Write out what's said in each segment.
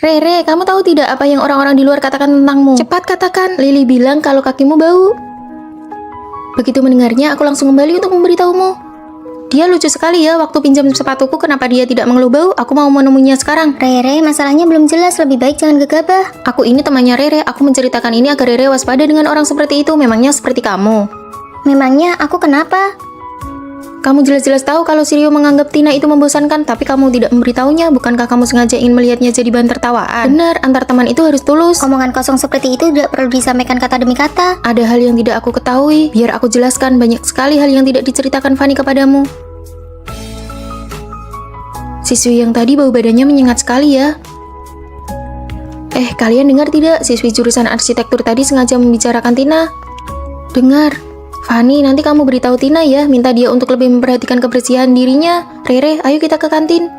Rere, kamu tahu tidak apa yang orang-orang di luar katakan tentangmu? Cepat katakan. Lily bilang kalau kakimu bau. Begitu mendengarnya, aku langsung kembali untuk memberitahumu. Dia lucu sekali ya, waktu pinjam sepatuku kenapa dia tidak mengeluh bau? Aku mau menemuinya sekarang. Rere, masalahnya belum jelas, lebih baik jangan gegabah. Aku ini temannya Rere, aku menceritakan ini agar Rere waspada dengan orang seperti itu, memangnya seperti kamu. Memangnya aku kenapa? Kamu jelas-jelas tahu kalau Sirio menganggap Tina itu membosankan, tapi kamu tidak memberitahunya. Bukankah kamu sengaja ingin melihatnya jadi bahan tertawaan? Benar, antar teman itu harus tulus. Omongan kosong seperti itu tidak perlu disampaikan kata demi kata. Ada hal yang tidak aku ketahui, biar aku jelaskan. Banyak sekali hal yang tidak diceritakan Fanny kepadamu. Siswi yang tadi bau badannya menyengat sekali ya. Kalian dengar tidak? Siswi jurusan arsitektur tadi sengaja membicarakan Tina. Dengar. Fanny, nanti kamu beritahu Tina ya, minta dia untuk lebih memperhatikan kebersihan dirinya. Rere, ayo kita ke kantin.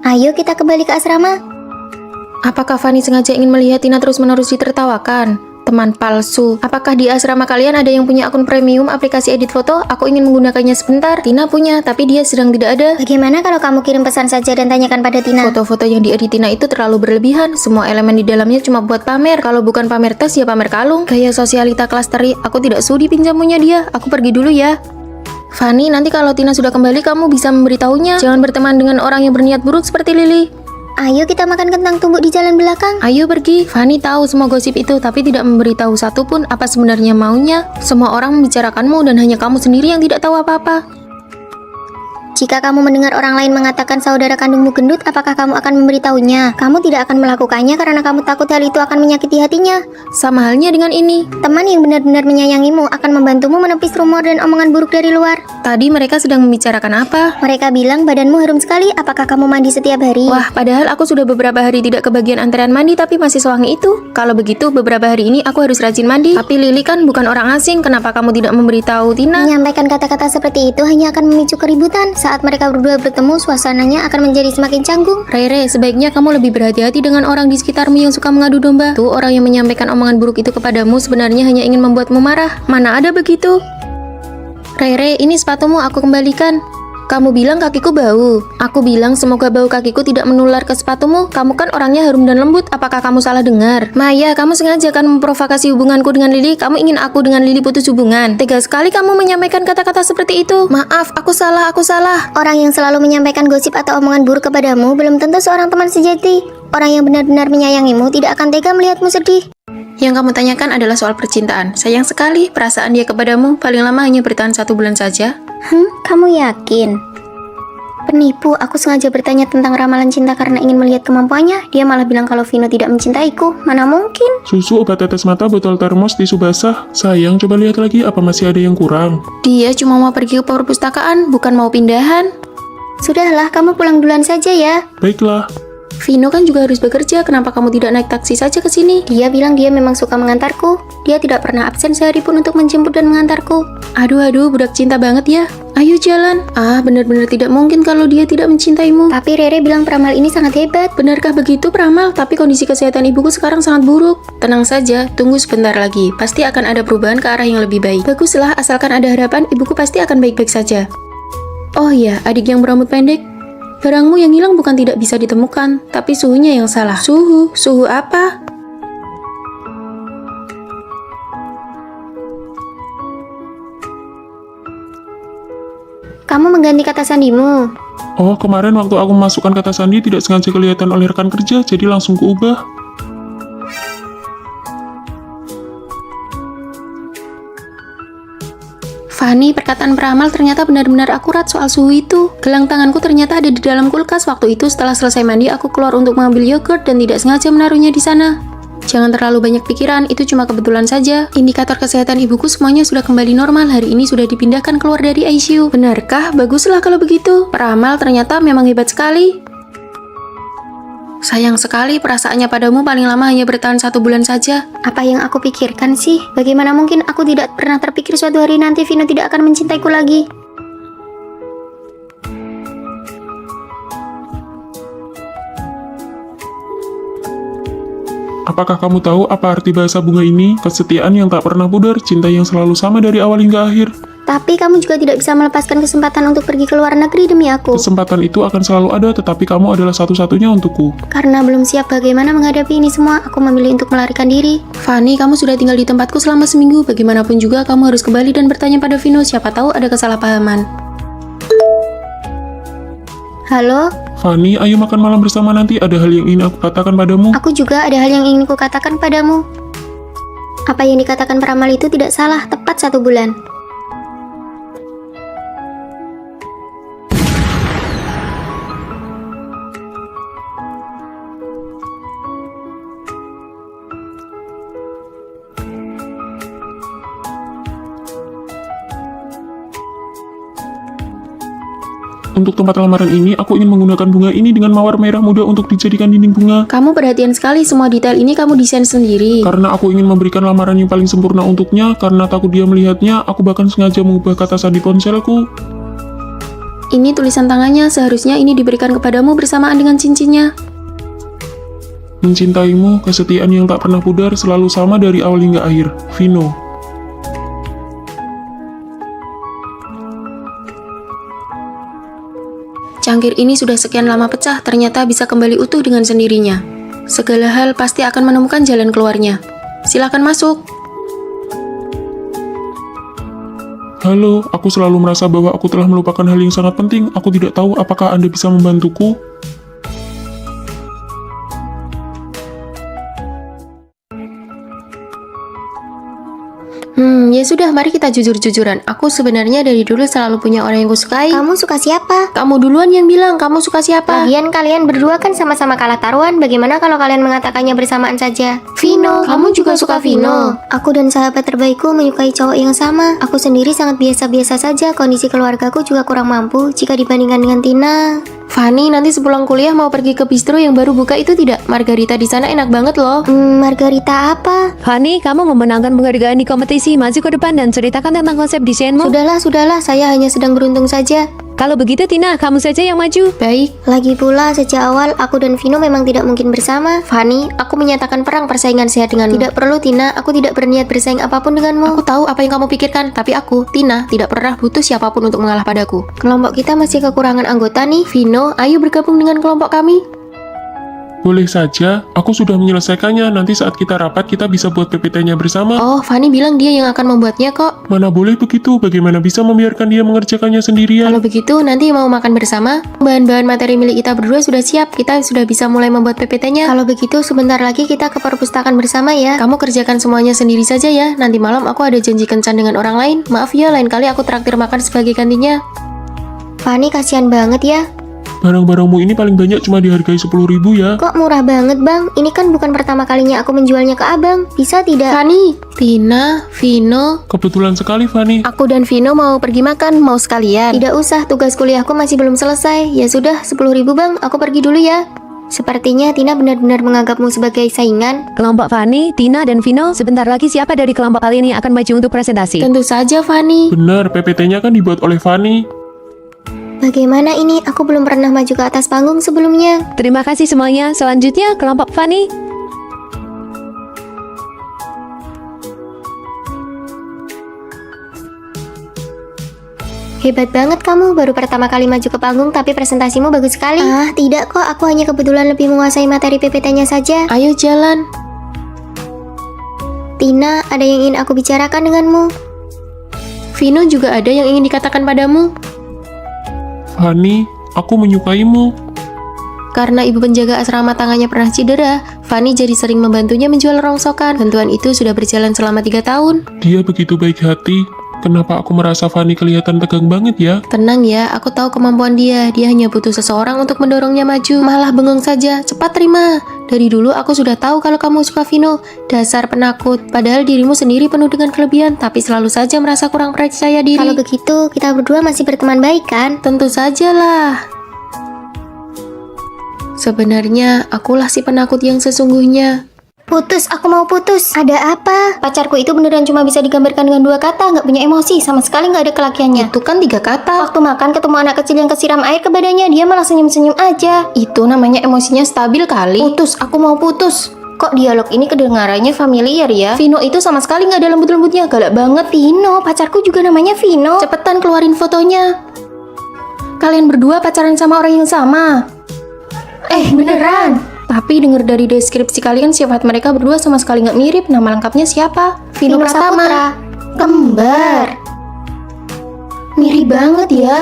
Ayo kita kembali ke asrama. Apakah Fanny sengaja ingin melihat Tina terus-menerus ditertawakan? Teman palsu. Apakah di asrama kalian ada yang punya akun premium aplikasi edit foto? Aku ingin menggunakannya sebentar. Tina punya, tapi dia sedang tidak ada. Bagaimana kalau kamu kirim pesan saja dan tanyakan pada Tina? Foto-foto yang diedit Tina itu terlalu berlebihan. Semua elemen di dalamnya cuma buat pamer. Kalau bukan pamer tas, ya pamer kalung. Gaya sosialita kelas teri. Aku tidak sudi pinjamunya dia. Aku pergi dulu ya. Fanny, nanti kalau Tina sudah kembali, kamu bisa memberitahunya. Jangan berteman dengan orang yang berniat buruk seperti Lily. Ayo kita makan kentang tumbuk di jalan belakang. Ayo pergi. Fanny tahu semua gosip itu, tapi tidak memberitahu satupun apa sebenarnya maunya. Semua orang membicarakanmu dan hanya kamu sendiri yang tidak tahu apa-apa. Jika kamu mendengar orang lain mengatakan saudara kandungmu gendut, apakah kamu akan memberitahunya? Kamu tidak akan melakukannya karena kamu takut hal itu akan menyakiti hatinya. Sama halnya dengan ini. Teman yang benar-benar menyayangimu akan membantumu menepis rumor dan omongan buruk dari luar. Tadi mereka sedang membicarakan apa? Mereka bilang badanmu harum sekali, apakah kamu mandi setiap hari? Wah, padahal aku sudah beberapa hari tidak kebagian antrean mandi tapi masih sewangi itu. Kalau begitu, beberapa hari ini aku harus rajin mandi. Tapi Lily kan bukan orang asing, kenapa kamu tidak memberitahu Tina? Menyampaikan kata-kata seperti itu hanya akan memicu keributan. Saat mereka berdua bertemu, suasananya akan menjadi semakin canggung. Rere, sebaiknya kamu lebih berhati-hati dengan orang di sekitarmu yang suka mengadu domba. Tuh, orang yang menyampaikan omongan buruk itu kepadamu sebenarnya hanya ingin membuatmu marah. Mana ada begitu? Rere, ini sepatumu aku kembalikan. Kamu bilang kakiku bau. Aku bilang semoga bau kakiku tidak menular ke sepatumu. Kamu kan orangnya harum dan lembut. Apakah kamu salah dengar? Maya, kamu sengaja kan memprovokasi hubunganku dengan Lily. Kamu ingin aku dengan Lily putus hubungan. Tega sekali kamu menyampaikan kata-kata seperti itu. Maaf, aku salah. Orang yang selalu menyampaikan gosip atau omongan buruk kepadamu belum tentu seorang teman sejati. Orang yang benar-benar menyayangimu tidak akan tega melihatmu sedih. Yang kamu tanyakan adalah soal percintaan. Sayang sekali, perasaan dia kepadamu paling lama hanya bertahan 1 bulan saja. Kamu yakin? Penipu, aku sengaja bertanya tentang ramalan cinta karena ingin melihat kemampuannya. Dia malah bilang kalau Vino tidak mencintaiku. Mana mungkin? Susu, obat tetes mata, botol termos, tisu basah. Sayang, coba lihat lagi apa masih ada yang kurang. Dia cuma mau pergi ke perpustakaan, bukan mau pindahan. Sudahlah, kamu pulang duluan saja ya. Baiklah. Vino kan juga harus bekerja, kenapa kamu tidak naik taksi saja ke sini? Dia bilang dia memang suka mengantarku. Dia tidak pernah absen sehari pun untuk menjemput dan mengantarku. Aduh, budak cinta banget ya. Ayo jalan. Benar-benar tidak mungkin kalau dia tidak mencintaimu. Tapi Rere bilang peramal ini sangat hebat. Benarkah begitu peramal? Tapi kondisi kesehatan ibuku sekarang sangat buruk. Tenang saja, tunggu sebentar lagi. Pasti akan ada perubahan ke arah yang lebih baik. Baguslah, asalkan ada harapan, ibuku pasti akan baik-baik saja. Oh iya, adik yang berambut pendek. Barangmu yang hilang bukan tidak bisa ditemukan, tapi suhunya yang salah. Suhu apa? Kamu mengganti kata sandimu. Oh, kemarin waktu aku memasukkan kata sandi tidak sengaja kelihatan oleh rekan kerja, jadi langsung kuubah. Fanny, perkataan peramal ternyata benar-benar akurat soal suhu itu. Gelang tanganku ternyata ada di dalam kulkas. Waktu itu setelah selesai mandi, aku keluar untuk mengambil yogurt dan tidak sengaja menaruhnya di sana. Jangan terlalu banyak pikiran, itu cuma kebetulan saja. Indikator kesehatan ibuku semuanya sudah kembali normal. Hari ini sudah dipindahkan keluar dari ICU. Benarkah? Baguslah kalau begitu. Peramal ternyata memang hebat sekali. Sayang sekali, perasaannya padamu paling lama hanya bertahan 1 bulan saja. Apa yang aku pikirkan sih? Bagaimana mungkin aku tidak pernah terpikir suatu hari nanti Vino tidak akan mencintaiku lagi? Apakah kamu tahu apa arti bahasa bunga ini? Kesetiaan yang tak pernah pudar, cinta yang selalu sama dari awal hingga akhir. Tapi kamu juga tidak bisa melepaskan kesempatan untuk pergi ke luar negeri demi aku. Kesempatan itu akan selalu ada, tetapi kamu adalah satu-satunya untukku. Karena belum siap bagaimana menghadapi ini semua, aku memilih untuk melarikan diri. Fanny, kamu sudah tinggal di tempatku selama seminggu. Bagaimanapun juga kamu harus kembali dan bertanya pada Vino. Siapa tahu ada kesalahpahaman. Halo, Fanny, ayo makan malam bersama nanti. Ada hal yang ingin aku katakan padamu. aku juga ada hal yang ingin kukatakan padamu. Apa yang dikatakan peramal itu tidak salah, tepat 1 bulan. Untuk tempat lamaran ini, aku ingin menggunakan bunga ini dengan mawar merah muda untuk dijadikan dinding bunga. Kamu perhatian sekali, semua detail ini kamu desain sendiri. Karena aku ingin memberikan lamaran yang paling sempurna untuknya, karena takut dia melihatnya, aku bahkan sengaja mengubah kata sandi ponselku. Ini tulisan tangannya, seharusnya ini diberikan kepadamu bersamaan dengan cincinnya. Mencintaimu, kesetiaan yang tak pernah pudar, selalu sama dari awal hingga akhir. Vino. Cangkir ini sudah sekian lama pecah, ternyata bisa kembali utuh dengan sendirinya. Segala hal pasti akan menemukan jalan keluarnya. Silakan masuk. Halo, aku selalu merasa bahwa aku telah melupakan hal yang sangat penting. Aku tidak tahu apakah Anda bisa membantuku. Ya sudah, mari kita jujur-jujuran. Aku sebenarnya dari dulu selalu punya orang yang kusukai. Kamu suka siapa? Kamu duluan yang bilang kamu suka siapa. Lagian kalian berdua kan sama-sama kalah taruhan, bagaimana kalau kalian mengatakannya bersamaan saja? Vino, kamu juga suka Vino. Aku dan sahabat terbaikku menyukai cowok yang sama. Aku sendiri sangat biasa-biasa saja, kondisi keluargaku juga kurang mampu jika dibandingkan dengan Tina. Fanny, nanti sepulang kuliah mau pergi ke bistro yang baru buka itu tidak? Margarita di sana enak banget loh. Margarita apa? Fanny, kamu memenangkan penghargaan di kompetisi. Maju ke depan dan ceritakan tentang konsep desainmu. Sudahlah, saya hanya sedang beruntung saja. Kalau begitu, Tina, kamu saja yang maju. Baik. Lagi pula, sejak awal aku dan Vino memang tidak mungkin bersama. Fanny, aku menyatakan perang persaingan sehat denganmu. Tidak perlu, Tina. Aku tidak berniat bersaing apapun denganmu. Aku tahu apa yang kamu pikirkan, tapi aku, Tina, tidak pernah butuh siapapun untuk mengalah padaku. Kelompok kita masih kekurangan anggota nih. Vino, ayo bergabung dengan kelompok kami. Boleh saja, aku sudah menyelesaikannya. Nanti saat kita rapat, kita bisa buat PPT-nya bersama. Oh, Fanny bilang dia yang akan membuatnya kok. Mana boleh begitu, bagaimana bisa membiarkan dia mengerjakannya sendirian? Kalau begitu, nanti mau makan bersama. Bahan-bahan materi milik kita berdua sudah siap. Kita sudah bisa mulai membuat PPT-nya. Kalau begitu, sebentar lagi kita ke perpustakaan bersama ya. Kamu kerjakan semuanya sendiri saja ya. Nanti malam aku ada janji kencan dengan orang lain. Maaf ya, lain kali aku traktir makan sebagai gantinya. Fanny, kasihan banget ya. Barang-barangmu ini paling banyak cuma dihargai 10.000 ya. Kok murah banget, Bang? Ini kan bukan pertama kalinya aku menjualnya ke Abang. Bisa tidak? Fanny, Tina, Vino. Kebetulan sekali, Fanny. Aku dan Vino mau pergi makan, mau sekalian. Tidak usah, tugas kuliahku masih belum selesai. Ya sudah, 10.000 Bang, aku pergi dulu ya. Sepertinya Tina benar-benar menganggapmu sebagai saingan. Kelompok Fanny, Tina, dan Vino, sebentar lagi siapa dari kelompok kalian yang akan maju untuk presentasi? Tentu saja, Fanny. Benar, PPT-nya kan dibuat oleh Fanny. Bagaimana ini? Aku belum pernah maju ke atas panggung sebelumnya. Terima kasih semuanya. Selanjutnya, kelompok Fanny. Hebat banget kamu, baru pertama kali maju ke panggung tapi presentasimu bagus sekali. Ah, tidak kok, aku hanya kebetulan lebih menguasai materi PPT-nya saja. Ayo jalan. Tina, ada yang ingin aku bicarakan denganmu. Vino juga ada yang ingin dikatakan padamu. Fanny, aku menyukaimu. Karena ibu penjaga asrama tangannya pernah cedera, Fanny jadi sering membantunya menjual rongsokan. Bantuan itu sudah berjalan selama 3 tahun. Dia begitu baik hati. Kenapa aku merasa Fanny kelihatan tegang banget ya? Tenang ya, aku tahu kemampuan dia. Dia hanya butuh seseorang untuk mendorongnya maju. Malah bengong saja, cepat terima. Dari dulu aku sudah tahu kalau kamu suka Vino. Dasar penakut, padahal dirimu sendiri penuh dengan kelebihan, tapi selalu saja merasa kurang percaya diri. Kalau begitu, kita berdua masih berteman baik kan? Tentu sajalah. Sebenarnya, akulah si penakut yang sesungguhnya. Putus, aku mau putus. Ada apa? Pacarku itu beneran cuma bisa digambarkan dengan 2 kata, nggak punya emosi, sama sekali nggak ada kelakiannya. Itu kan 3 kata. Waktu makan ketemu anak kecil yang kesiram air ke badannya, dia malah senyum-senyum aja. Itu namanya emosinya stabil kali. Putus, aku mau putus. Kok dialog ini kedengarannya familiar ya? Vino itu sama sekali nggak ada lembut-lembutnya, galak banget. Vino, pacarku juga namanya Vino. Cepetan keluarin fotonya. Kalian berdua pacaran sama orang yang sama? Beneran. Tapi denger dari deskripsi kalian sifat mereka berdua sama sekali nggak mirip. Nama lengkapnya siapa? Vino Pratama. Saputra. Kembar. Mirip banget ya.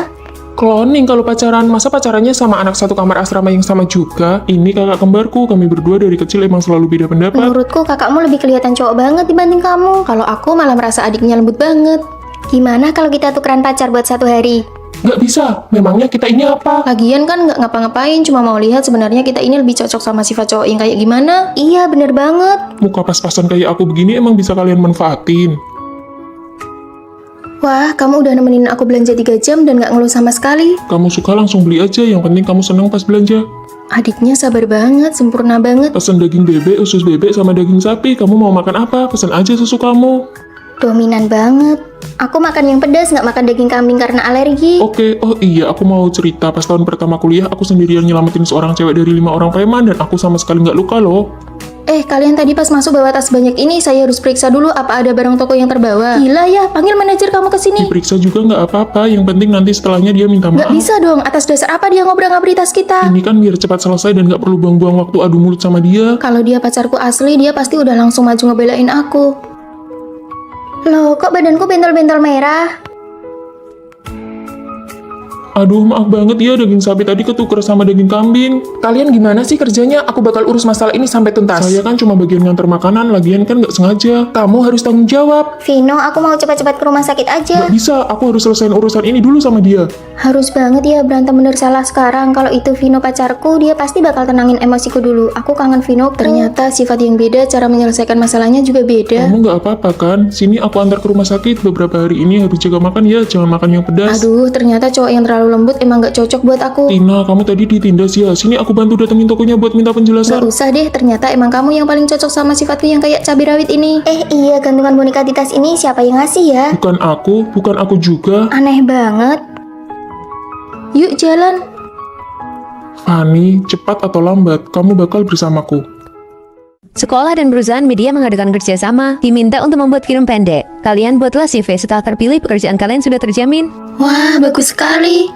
Cloning kalau pacaran, masa pacarannya sama anak satu kamar asrama yang sama juga? Ini kakak kembarku, kami berdua dari kecil emang selalu beda pendapat. Menurutku kakakmu lebih kelihatan cowok banget dibanding kamu. Kalau aku malah merasa adiknya lembut banget. Gimana kalau kita tukeran pacar buat 1 hari? Nggak bisa, memangnya kita ini apa? Lagian kan nggak ngapa-ngapain, cuma mau lihat sebenarnya kita ini lebih cocok sama sifat cowok yang kayak gimana. Iya, bener banget. Muka pas-pasan kayak aku begini emang bisa kalian manfaatin. Wah, kamu udah nemenin aku belanja 3 jam dan nggak ngeluh sama sekali. Kamu suka langsung beli aja, yang penting kamu senang pas belanja. Adiknya sabar banget, sempurna banget. Pesan daging bebek, usus bebek, sama daging sapi. Kamu mau makan apa? Pesan aja susu kamu. Dominan banget. Aku makan yang pedas, nggak makan daging kambing karena alergi. Oke, oh iya, aku mau cerita. Pas tahun pertama kuliah, aku sendirian nyelamatin seorang cewek dari 5 orang preman, dan aku sama sekali nggak luka loh. Kalian tadi pas masuk bawa tas banyak ini, saya harus periksa dulu apa ada barang toko yang terbawa. Gila ya, panggil manajer kamu ke sini. Diperiksa juga nggak apa-apa, yang penting nanti setelahnya dia minta maaf. Nggak bisa dong, atas dasar apa dia ngobrak-ngabri tas kita? Ini kan biar cepat selesai dan nggak perlu buang-buang waktu adu mulut sama dia. Kalau dia pacarku asli, dia pasti udah langsung maju ngebelain aku. Loh, kok badanku bentol-bentol merah? Aduh, maaf banget ya, daging sapi tadi ketuker sama daging kambing. Kalian gimana sih kerjanya? Aku bakal urus masalah ini sampai tuntas. Saya kan cuma bagian nganter makanan, lagian kan nggak sengaja. Kamu harus tanggung jawab. Vino, aku mau cepat-cepat ke rumah sakit aja. Nggak bisa, aku harus selesaiin urusan ini dulu sama dia. Harus banget ya berantem bener salah sekarang. Kalau itu Vino pacarku, dia pasti bakal tenangin emosiku dulu. Aku kangen Vino. Ternyata sifat yang beda, cara menyelesaikan masalahnya juga beda. Kamu nggak apa-apa kan? Sini aku antar ke rumah sakit. Beberapa hari ini harus jaga makan ya, jangan makan yang pedas. Aduh, ternyata cowok yang terlalu lembut emang gak cocok buat aku. Tina, kamu tadi ditindas ya. Sini aku bantu datengin tokonya buat minta Gak penjelasan. usah deh, ternyata emang kamu yang paling cocok sama sifatku yang kayak cabai rawit ini. Iya, gantungan boneka di tas ini siapa yang ngasih ya? Bukan aku juga. Aneh banget. Yuk jalan. Fanny, cepat atau lambat, kamu bakal bersamaku. Sekolah dan perusahaan media mengadakan kerjasama, diminta untuk membuat film pendek. Kalian buatlah CV, setelah terpilih pekerjaan kalian sudah terjamin. Wah, bagus sekali.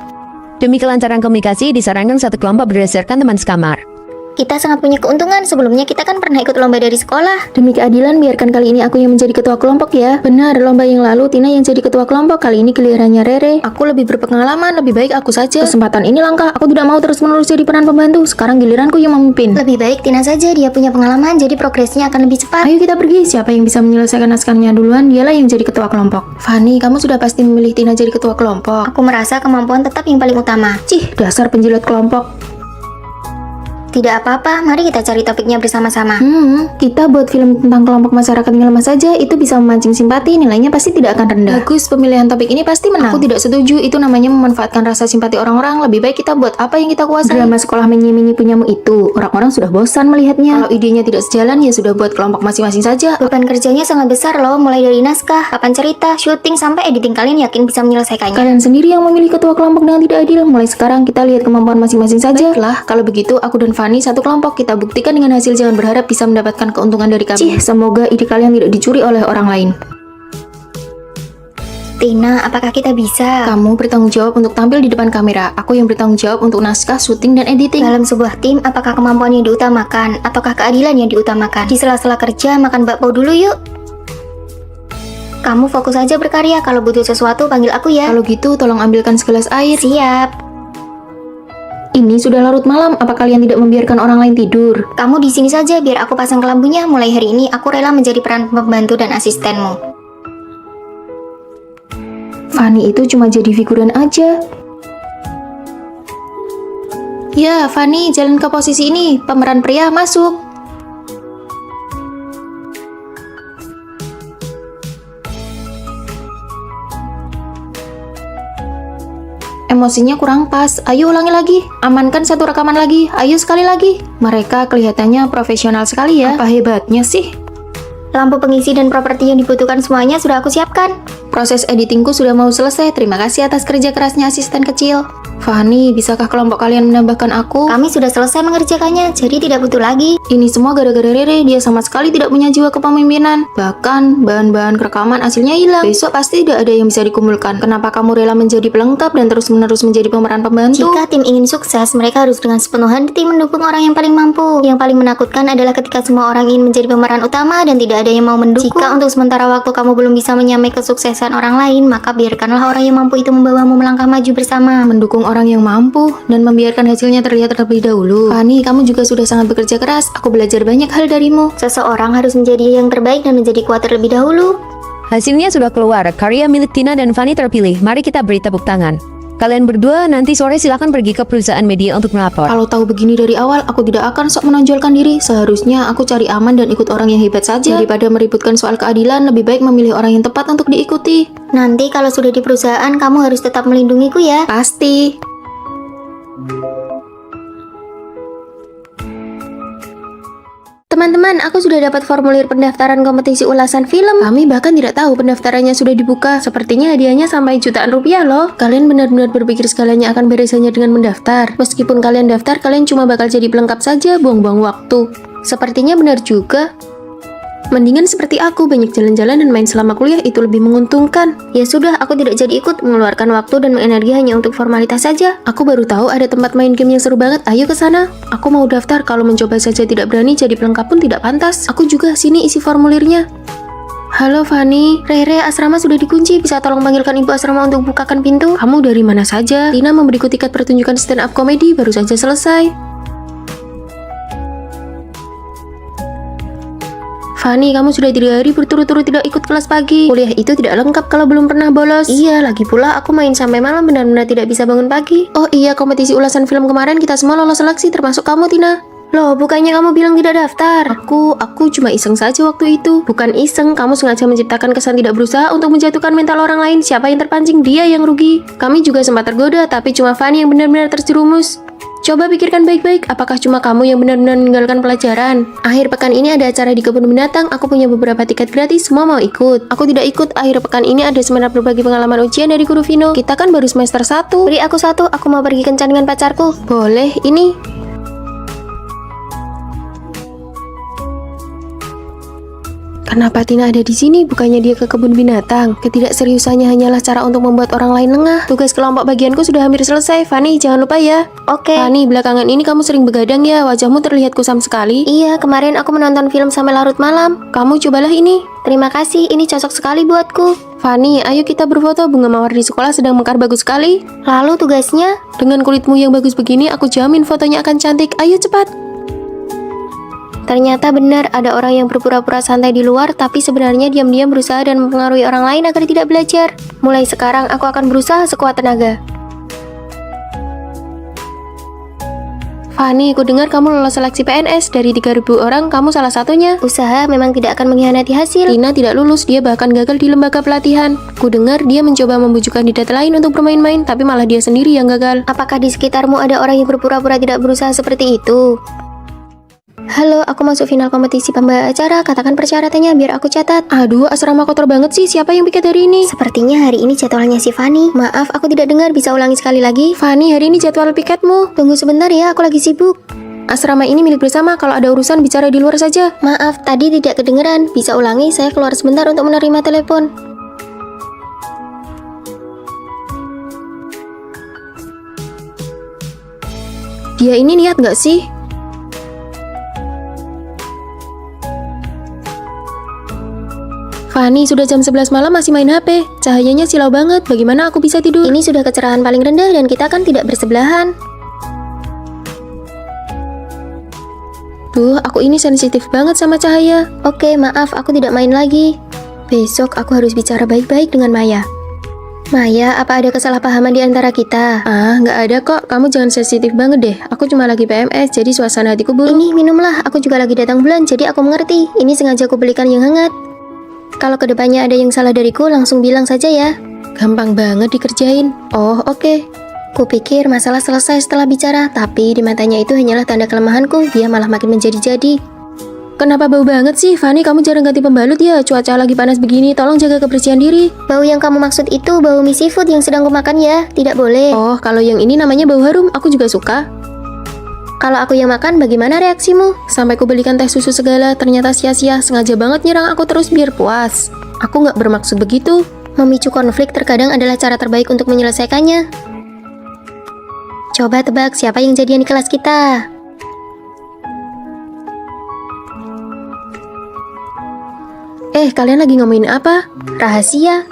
Demi kelancaran komunikasi, disarankan satu kelompok berdasarkan teman sekamar. Kita sangat punya keuntungan. Sebelumnya kita kan pernah ikut lomba dari sekolah. Demi keadilan, biarkan kali ini aku yang menjadi ketua kelompok ya. Benar, lomba yang lalu Tina yang jadi ketua kelompok, kali ini gilirannya Rere. Aku lebih berpengalaman, lebih baik aku saja. Kesempatan ini langka, aku tidak mau terus-menerus jadi peran pembantu. Sekarang giliranku yang memimpin. Lebih baik Tina saja, dia punya pengalaman, jadi progresnya akan lebih cepat. Ayo kita pergi, siapa yang bisa menyelesaikan naskahnya duluan, dialah yang jadi ketua kelompok. Fanny, kamu sudah pasti memilih Tina jadi ketua kelompok. Aku merasa kemampuan tetap yang paling utama. Cih, dasar penjilat kelompok. Tidak apa-apa, mari kita cari topiknya bersama-sama. Kita buat film tentang kelompok masyarakat yang lemah saja, itu bisa memancing simpati, nilainya pasti tidak akan rendah. Bagus, pemilihan topik ini pasti menang. Aku tidak setuju, itu namanya memanfaatkan rasa simpati orang-orang. Lebih baik kita buat apa yang kita kuasai. Drama sekolah menye-menye punyamu itu, orang-orang sudah bosan melihatnya. Kalau idenya tidak sejalan, ya sudah buat kelompok masing-masing saja. Beban kerjanya sangat besar loh, mulai dari naskah, papan cerita, syuting, sampai editing. Kalian yakin bisa menyelesaikannya? Kalian sendiri yang memilih ketua kelompok dengan tidak adil. Mulai sekarang kita lihat kemampuan masing-masing saja. Baiklah, kalau begitu aku dan Fanny satu kelompok. Kita buktikan dengan hasil, jangan berharap bisa mendapatkan keuntungan dari kami. Semoga ide kalian tidak dicuri oleh orang lain. Tina, apakah kita bisa? Kamu bertanggung jawab untuk tampil di depan kamera. Aku yang bertanggung jawab untuk naskah, syuting, dan editing. Dalam sebuah tim, apakah kemampuan yang diutamakan ataukah keadilan yang diutamakan? Di sela-sela kerja, makan bakpao dulu yuk. Kamu fokus aja berkarya, kalau butuh sesuatu panggil aku ya. Kalau gitu, tolong ambilkan segelas air. Siap. Ini sudah larut malam, apa kalian tidak membiarkan orang lain tidur? Kamu di sini saja biar aku pasang kelambunya. Mulai hari ini aku rela menjadi peran pembantu dan asistenmu. Fanny itu cuma jadi figuran aja. Ya, Fanny, jalan ke posisi ini. Pemeran pria masuk. Emosinya kurang pas. Ayo ulangi lagi. Amankan satu rekaman lagi. Ayo sekali lagi. Mereka kelihatannya profesional sekali ya. Apa hebatnya sih? Lampu pengisi dan properti yang dibutuhkan semuanya sudah aku siapkan. Proses editingku sudah mau selesai. Terima kasih atas kerja kerasnya asisten kecil. Fani, bisakah kelompok kalian menambahkan aku? Kami sudah selesai mengerjakannya, jadi tidak butuh lagi. Ini semua gara-gara Rere, dia sama sekali tidak punya jiwa kepemimpinan. Bahkan, bahan-bahan rekaman hasilnya hilang. Besok pasti tidak ada yang bisa dikumpulkan. Kenapa kamu rela menjadi pelengkap dan terus-menerus menjadi pemeran pembantu? Jika tim ingin sukses, mereka harus dengan sepenuh hati mendukung orang yang paling mampu. Yang paling menakutkan adalah ketika semua orang ingin menjadi pemeran utama dan tidak ada yang mau mendukung. Jika untuk sementara waktu kamu belum bisa menyamai kesuksesan orang lain, maka biarkanlah orang yang mampu itu membawamu melangkah maju bersama. Mendukung orang yang mampu dan membiarkan hasilnya terlihat terlebih dahulu. Fani, kamu juga sudah sangat bekerja keras. Aku belajar banyak hal darimu. Seseorang harus menjadi yang terbaik dan menjadi kuat terlebih dahulu. Hasilnya sudah keluar, karya milik Tina dan Fani terpilih. Mari kita beri tepuk tangan. Kalian berdua nanti sore silakan pergi ke perusahaan media untuk melapor. Kalau tahu begini dari awal, aku tidak akan sok menonjolkan diri. Seharusnya aku cari aman dan ikut orang yang hebat saja. Daripada meributkan soal keadilan, lebih baik memilih orang yang tepat untuk diikuti. Nanti kalau sudah di perusahaan, kamu harus tetap melindungiku ya. Pasti. Teman-teman, aku sudah dapat formulir pendaftaran kompetisi ulasan film. Kami bahkan tidak tahu pendaftarannya sudah dibuka. Sepertinya hadiahnya sampai jutaan rupiah loh. Kalian benar-benar berpikir segalanya akan beres hanya dengan mendaftar. Meskipun kalian daftar, kalian cuma bakal jadi pelengkap saja, buang-buang waktu. Sepertinya benar juga. Mendingan seperti aku, banyak jalan-jalan dan main selama kuliah itu lebih menguntungkan. Ya sudah, aku tidak jadi ikut, mengeluarkan waktu dan energi hanya untuk formalitas saja. Aku baru tahu ada tempat main game yang seru banget, ayo ke sana. Aku mau daftar, kalau mencoba saja tidak berani, jadi pelengkap pun tidak pantas. Aku juga, sini isi formulirnya. Halo Fani, Rere, asrama sudah dikunci, bisa tolong panggilkan ibu asrama untuk bukakan pintu? Kamu dari mana saja? Tina memberiku tiket pertunjukan stand up komedi, baru saja selesai. Fani, kamu sudah 3 hari berturut-turut tidak ikut kelas pagi. Kuliah itu tidak lengkap kalau belum pernah bolos. Iya, lagi pula aku main sampai malam benar-benar tidak bisa bangun pagi. Oh iya, kompetisi ulasan film kemarin kita semua lolos seleksi, termasuk kamu, Tina. Loh, bukannya kamu bilang tidak daftar? Aku cuma iseng saja waktu itu. Bukan iseng, kamu sengaja menciptakan kesan tidak berusaha untuk menjatuhkan mental orang lain. Siapa yang terpancing, dia yang rugi. Kami juga sempat tergoda, tapi cuma Fani yang benar-benar terjerumus. Coba pikirkan baik-baik, apakah cuma kamu yang benar-benar meninggalkan pelajaran? Akhir pekan ini ada acara di kebun binatang, aku punya beberapa tiket gratis, semua mau ikut. Aku tidak ikut, akhir pekan ini ada seminar berbagi pengalaman ujian dari guru Vino. Kita kan baru semester 1. Beri aku 1, aku mau pergi kencan dengan pacarku. Boleh, ini. Kenapa Tina ada di sini? Bukannya dia ke kebun binatang? Ketidakseriusannya hanyalah cara untuk membuat orang lain lengah. Tugas kelompok bagianku sudah hampir selesai. Fani, jangan lupa ya. Oke. Fani, belakangan ini kamu sering begadang ya. Wajahmu terlihat kusam sekali. Iya, kemarin aku menonton film sampai larut malam. Kamu cobalah ini. Terima kasih, ini cocok sekali buatku. Fani, ayo kita berfoto. Bunga mawar di sekolah sedang mekar bagus sekali. Lalu tugasnya? Dengan kulitmu yang bagus begini, aku jamin fotonya akan cantik. Ayo cepat. Ternyata benar, ada orang yang berpura-pura santai di luar, tapi sebenarnya diam-diam berusaha dan mempengaruhi orang lain agar tidak belajar. Mulai sekarang, aku akan berusaha sekuat tenaga. Fani, aku dengar kamu lolos seleksi PNS. Dari 3.000 orang, kamu salah satunya. Usaha memang tidak akan mengkhianati hasil. Tina tidak lulus, dia bahkan gagal di lembaga pelatihan. Ku dengar dia mencoba membujuk kandidat lain untuk bermain-main, tapi malah dia sendiri yang gagal. Apakah di sekitarmu ada orang yang berpura-pura tidak berusaha seperti itu? Halo, aku masuk final kompetisi pembawa acara. Katakan persyaratannya biar aku catat. Aduh, asrama kotor banget sih. Siapa yang piket hari ini? Sepertinya hari ini jadwalnya si Fani. Maaf, aku tidak dengar. Bisa ulangi sekali lagi? Fani, hari ini jadwal piketmu. Tunggu sebentar ya, aku lagi sibuk. Asrama ini milik bersama. Kalau ada urusan bicara di luar saja. Maaf, tadi tidak kedengeran. Bisa ulangi, saya keluar sebentar untuk menerima telepon. Dia ini niat nggak sih? Fani, sudah jam 11 malam masih main HP. Cahayanya silau banget, bagaimana aku bisa tidur? Ini sudah kecerahan paling rendah dan kita kan tidak bersebelahan. Duh, aku ini sensitif banget sama cahaya. Oke, maaf, aku tidak main lagi. Besok aku harus bicara baik-baik dengan Maya. Maya, apa ada kesalahpahaman di antara kita? Ah, nggak ada kok. Kamu jangan sensitif banget deh. Aku cuma lagi PMS, jadi suasana hatiku buruk. Ini minumlah, aku juga lagi datang bulan, jadi aku mengerti. Ini sengaja aku belikan yang hangat. Kalau kedepannya ada yang salah dariku, langsung bilang saja ya. Gampang banget dikerjain. Oh, oke. Kupikir masalah selesai setelah bicara, tapi di matanya itu hanyalah tanda kelemahanku. Dia malah makin menjadi-jadi. Kenapa bau banget sih? Fanny, kamu jarang ganti pembalut ya? Cuaca lagi panas begini, tolong jaga kebersihan diri. Bau yang kamu maksud itu bau mie seafood yang sedang kumakan ya? Tidak boleh. Oh, kalau yang ini namanya bau harum, aku juga suka. Kalau aku yang makan, bagaimana reaksimu? Sampai ku belikan teh susu segala, ternyata sia-sia, sengaja banget nyerang aku terus biar puas. Aku nggak bermaksud begitu. Memicu konflik terkadang adalah cara terbaik untuk menyelesaikannya. Coba tebak siapa yang jadian di kelas kita? Kalian lagi ngomongin apa? Rahasia.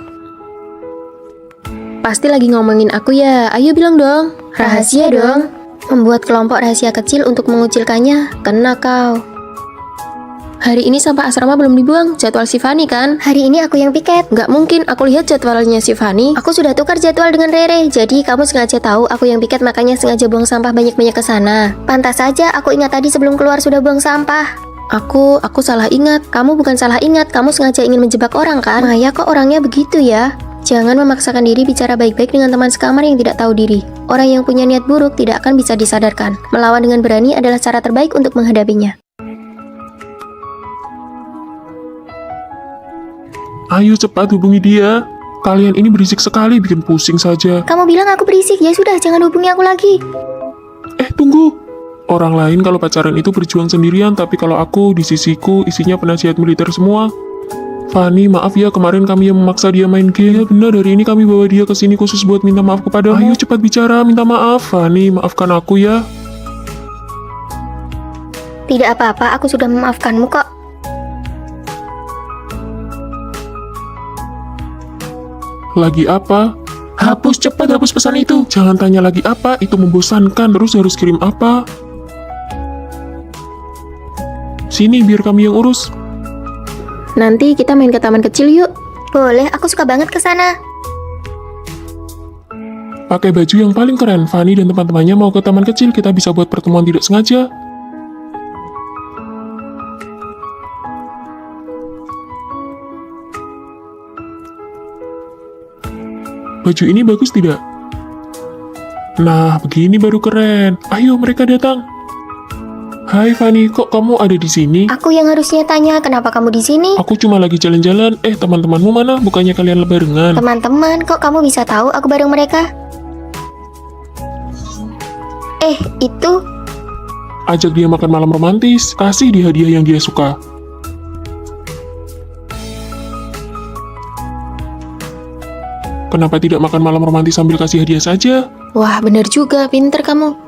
Pasti lagi ngomongin aku ya, ayo bilang dong. Rahasia dong. Membuat kelompok rahasia kecil untuk mengucilkannya, kena kau. Hari ini sampah asrama belum dibuang, jadwal si Fanny kan? Hari ini aku yang piket. Nggak mungkin, aku lihat jadwalnya si Fanny. Aku sudah tukar jadwal dengan Rere, jadi kamu sengaja tahu aku yang piket makanya sengaja buang sampah banyak-banyak ke sana. Pantas saja aku ingat tadi sebelum keluar sudah buang sampah. Aku salah ingat. Kamu bukan salah ingat, kamu sengaja ingin menjebak orang kan? Maya kok orangnya begitu ya? Jangan memaksakan diri bicara baik-baik dengan teman sekamar yang tidak tahu diri. Orang yang punya niat buruk tidak akan bisa disadarkan. Melawan dengan berani adalah cara terbaik untuk menghadapinya. Ayo cepat hubungi dia. Kalian ini berisik sekali, bikin pusing saja. Kamu bilang aku berisik, ya sudah jangan hubungi aku lagi. Tunggu. Orang lain kalau pacaran itu berjuang sendirian, tapi kalau aku di sisiku isinya penasihat militer semua. Fanny, maaf ya kemarin kami yang memaksa dia main game. Ya benar, hari ini kami bawa dia ke sini khusus buat minta maaf kepada. Ayo cepat bicara, minta maaf. Fanny, maafkan aku ya. Tidak apa-apa, aku sudah memaafkanmu kok. Lagi apa? Hapus, cepat hapus pesan itu. Jangan tanya lagi apa, itu membosankan. Terus harus kirim apa? Sini, biar kami yang urus. Nanti kita main ke taman kecil yuk. Boleh, aku suka banget ke sana. Pakai baju yang paling keren. Fanny dan teman-temannya mau ke taman kecil, kita bisa buat pertemuan tidak sengaja. Baju ini bagus tidak? Nah, begini baru keren. Ayo, mereka datang. Hai Fanny, kok kamu ada di sini? Aku yang harusnya tanya, kenapa kamu di sini? Aku cuma lagi jalan-jalan. Teman-temanmu mana? Bukannya kalian barengan? Teman-teman, kok kamu bisa tahu aku bareng mereka? Itu Ajak dia makan malam romantis. Kasih dia hadiah yang dia suka. Kenapa tidak makan malam romantis sambil kasih hadiah saja? Wah, bener juga, pinter kamu.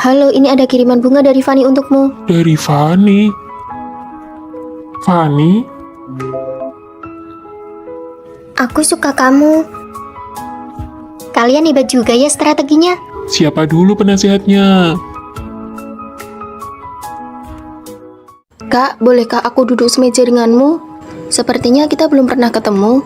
halo, ini ada kiriman bunga dari Fanny untukmu. Dari Fanny? Fanny? Aku suka kamu. Kalian hebat juga ya strateginya. Siapa dulu penasehatnya? Kak, bolehkah aku duduk semeja denganmu? Sepertinya kita belum pernah ketemu.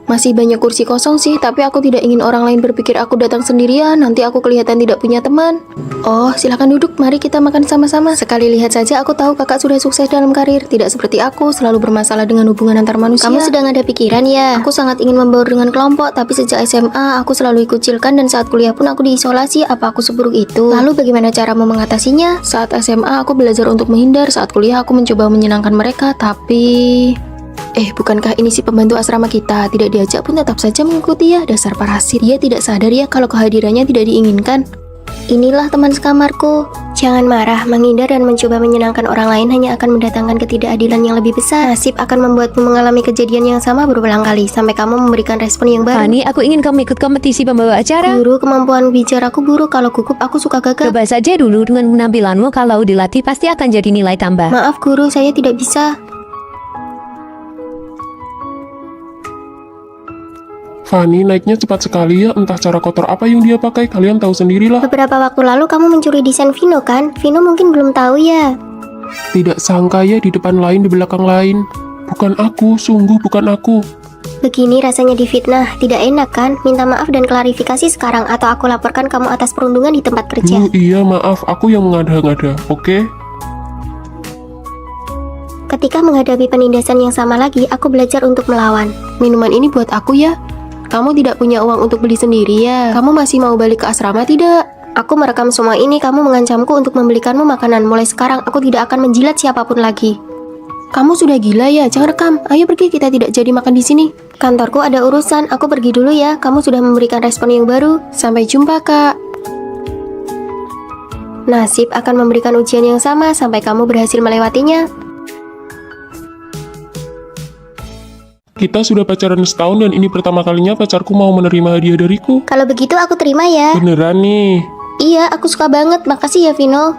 Masih banyak kursi kosong sih, tapi aku tidak ingin orang lain berpikir aku datang sendirian, nanti aku kelihatan tidak punya teman. Oh, silakan duduk, mari kita makan sama-sama. Sekali lihat saja aku tahu kakak sudah sukses dalam karir, tidak seperti aku, selalu bermasalah dengan hubungan antar manusia. Kamu sedang ada pikiran ya? Aku sangat ingin membaur dengan kelompok, tapi sejak SMA aku selalu dikucilkan dan saat kuliah pun aku diisolasi. Apa aku seburuk itu? Lalu bagaimana caramu mengatasinya? Saat SMA aku belajar untuk menghindar, saat kuliah aku mencoba menyenangkan mereka, tapi... bukankah ini si pembantu asrama kita? Tidak diajak pun tetap saja mengikuti ya, dasar parasit. Dia tidak sadar ya kalau kehadirannya tidak diinginkan. Inilah teman sekamarku. Jangan marah, menghindar dan mencoba menyenangkan orang lain hanya akan mendatangkan ketidakadilan yang lebih besar. Nasib akan membuatmu mengalami kejadian yang sama berulang kali sampai kamu memberikan respon yang baru. Fanny, aku ingin kamu ikut kompetisi pembawa acara. Guru, kemampuan bicaraku buruk. Kalau gugup aku suka gagap. Coba saja dulu dengan penampilanmu, kalau dilatih pasti akan jadi nilai tambah. Maaf guru, saya tidak bisa. Fanny naiknya cepat sekali ya, entah cara kotor apa yang dia pakai, kalian tahu sendirilah. Beberapa waktu lalu kamu mencuri desain Vino kan? Vino mungkin belum tahu ya. Tidak sangka ya, di depan lain, di belakang lain. Bukan aku, sungguh bukan aku. Begini rasanya difitnah, tidak enak kan? Minta maaf dan klarifikasi sekarang atau aku laporkan kamu atas perundungan di tempat kerja. Iya maaf, aku yang mengada-ngada, oke? Ketika menghadapi penindasan yang sama lagi, aku belajar untuk melawan. Minuman ini buat aku ya. Kamu tidak punya uang untuk beli sendiri ya? Kamu masih mau balik ke asrama tidak? Aku merekam semua ini, kamu mengancamku untuk membelikanmu makanan. Mulai sekarang, aku tidak akan menjilat siapapun lagi. Kamu sudah gila ya, jangan rekam. Ayo pergi, kita tidak jadi makan di sini. Kantorku ada urusan, aku pergi dulu ya. Kamu sudah memberikan respon yang baru. Sampai jumpa, Kak. Nasib akan memberikan ujian yang sama sampai kamu berhasil melewatinya. Kita sudah pacaran setahun dan ini pertama kalinya pacarku mau menerima hadiah dariku. Kalau begitu aku terima ya. Beneran nih. Iya, aku suka banget. Makasih ya, Vino.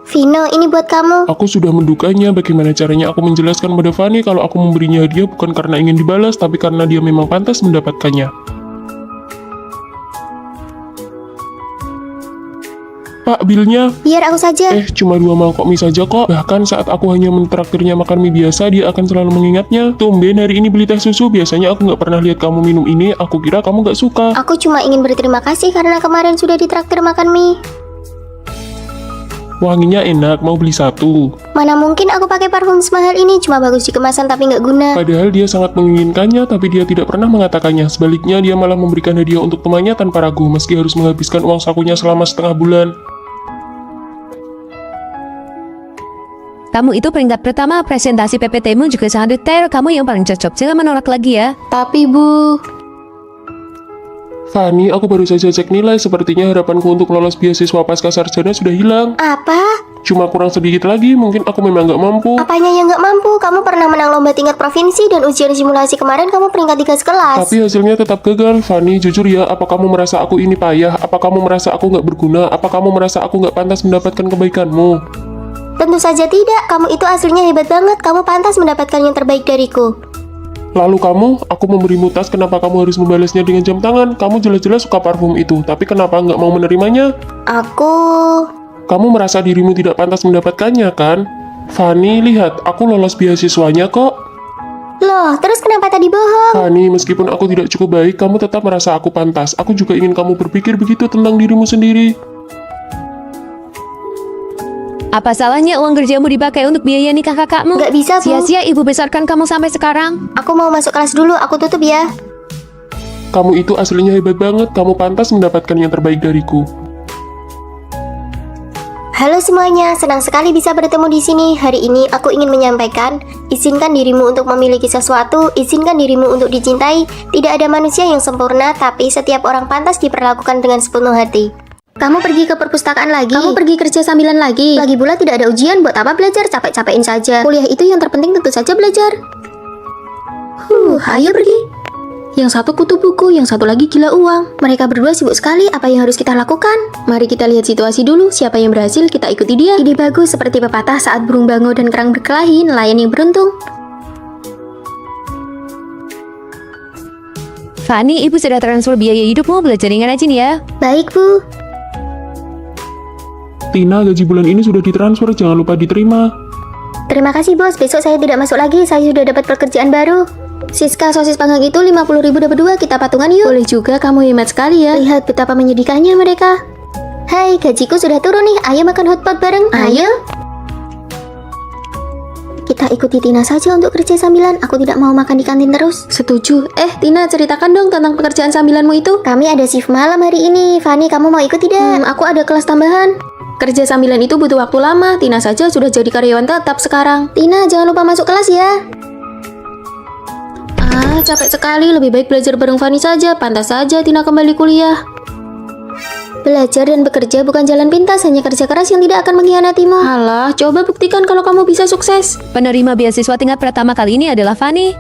Vino, ini buat kamu. Aku sudah mendukanya. Bagaimana caranya aku menjelaskan pada Fanny kalau aku memberinya hadiah bukan karena ingin dibalas, tapi karena dia memang pantas mendapatkannya. Pak, bilnya? Biar aku saja. Cuma 2 mangkok mie saja kok. Bahkan saat aku hanya mentraktirnya makan mie biasa, dia akan selalu mengingatnya. Tumben hari ini beli teh susu, biasanya aku nggak pernah lihat kamu minum ini, aku kira kamu nggak suka. Aku cuma ingin berterima kasih karena kemarin sudah ditraktir makan mie. Wanginya enak, mau beli 1. Mana mungkin aku pakai parfum semahal ini, cuma bagus di kemasan tapi nggak guna. Padahal dia sangat menginginkannya, tapi dia tidak pernah mengatakannya. Sebaliknya, dia malah memberikan hadiah untuk temannya tanpa ragu, meski harus menghabiskan uang sakunya selama setengah bulan. Kamu itu peringkat pertama, presentasi PPT-mu juga sangat detail. Kamu yang paling cocok, jangan menolak lagi ya. Tapi, Bu... Fanny, aku baru saja cek nilai. Sepertinya harapanku untuk lolos beasiswa pasca sarjana sudah hilang. Apa? Cuma kurang sedikit lagi, mungkin aku memang nggak mampu. Apanya yang nggak mampu? Kamu pernah menang lomba tingkat provinsi dan ujian simulasi kemarin kamu peringkat 3 sekelas. Tapi hasilnya tetap gagal. Fanny, jujur ya, apa kamu merasa aku ini payah? Apa kamu merasa aku nggak berguna? Apa kamu merasa aku nggak pantas mendapatkan kebaikanmu? Tentu saja tidak. Kamu itu aslinya hebat banget. Kamu pantas mendapatkan yang terbaik dariku. Lalu kamu, aku memberimu tas, kenapa kamu harus membalasnya dengan jam tangan? Kamu jelas-jelas suka parfum itu, tapi kenapa nggak mau menerimanya? Kamu merasa dirimu tidak pantas mendapatkannya, kan? Fanny, lihat, aku lolos beasiswanya kok. Loh, terus kenapa tadi bohong? Fanny, meskipun aku tidak cukup baik, kamu tetap merasa aku pantas. Aku juga ingin kamu berpikir begitu tentang dirimu sendiri. Apa salahnya uang kerjamu dipakai untuk biaya nikah kakakmu? Nggak bisa, Bu. Sia-sia ibu besarkan kamu sampai sekarang. Aku mau masuk kelas dulu, aku tutup ya. Kamu itu aslinya hebat banget, kamu pantas mendapatkan yang terbaik dariku. Halo semuanya, senang sekali bisa bertemu di sini. Hari ini aku ingin menyampaikan, izinkan dirimu untuk memiliki sesuatu, izinkan dirimu untuk dicintai. Tidak ada manusia yang sempurna, tapi setiap orang pantas diperlakukan dengan sepenuh hati. Kamu pergi ke perpustakaan lagi? Kamu pergi kerja sambilan lagi? Lagi pula tidak ada ujian, buat apa belajar? Capek-capekin saja. Kuliah itu yang terpenting tentu saja belajar. Ayo pergi. Yang satu kutu buku, yang satu lagi gila uang. Mereka berdua sibuk sekali, apa yang harus kita lakukan? Mari kita lihat situasi dulu, siapa yang berhasil kita ikuti dia. Ide bagus, seperti pepatah saat burung bango dan kerang berkelahi, nelayan yang beruntung. Fanny, ibu sudah transfer biaya hidupmu, belajar yang rajin ya. Baik, Bu. Tina, gaji bulan ini sudah ditransfer, jangan lupa diterima. Terima kasih, Bos. Besok saya tidak masuk lagi, saya sudah dapat pekerjaan baru. Siska, sosis panggang itu 50.000 dapat 2, kita patungan yuk. Boleh juga, kamu hemat sekali ya. Lihat betapa menyedihkannya mereka. Hai, gajiku sudah turun nih, ayo makan hotpot bareng. Ayo. Kita ikuti Tina saja untuk kerja sambilan, aku tidak mau makan di kantin terus. Setuju. Tina, ceritakan dong tentang pekerjaan sambilanmu itu. Kami ada shift malam hari ini. Fanny, kamu mau ikut tidak? Aku ada kelas tambahan. Kerja sambilan itu butuh waktu lama. Tina saja sudah jadi karyawan tetap sekarang. Tina, jangan lupa masuk kelas ya. Capek sekali. Lebih baik belajar bareng Fanny saja. Pantas saja Tina kembali kuliah. Belajar dan bekerja bukan jalan pintas, hanya kerja keras yang tidak akan mengkhianatimu. Alah, coba buktikan kalau kamu bisa sukses. Penerima beasiswa tingkat pertama kali ini adalah Fanny.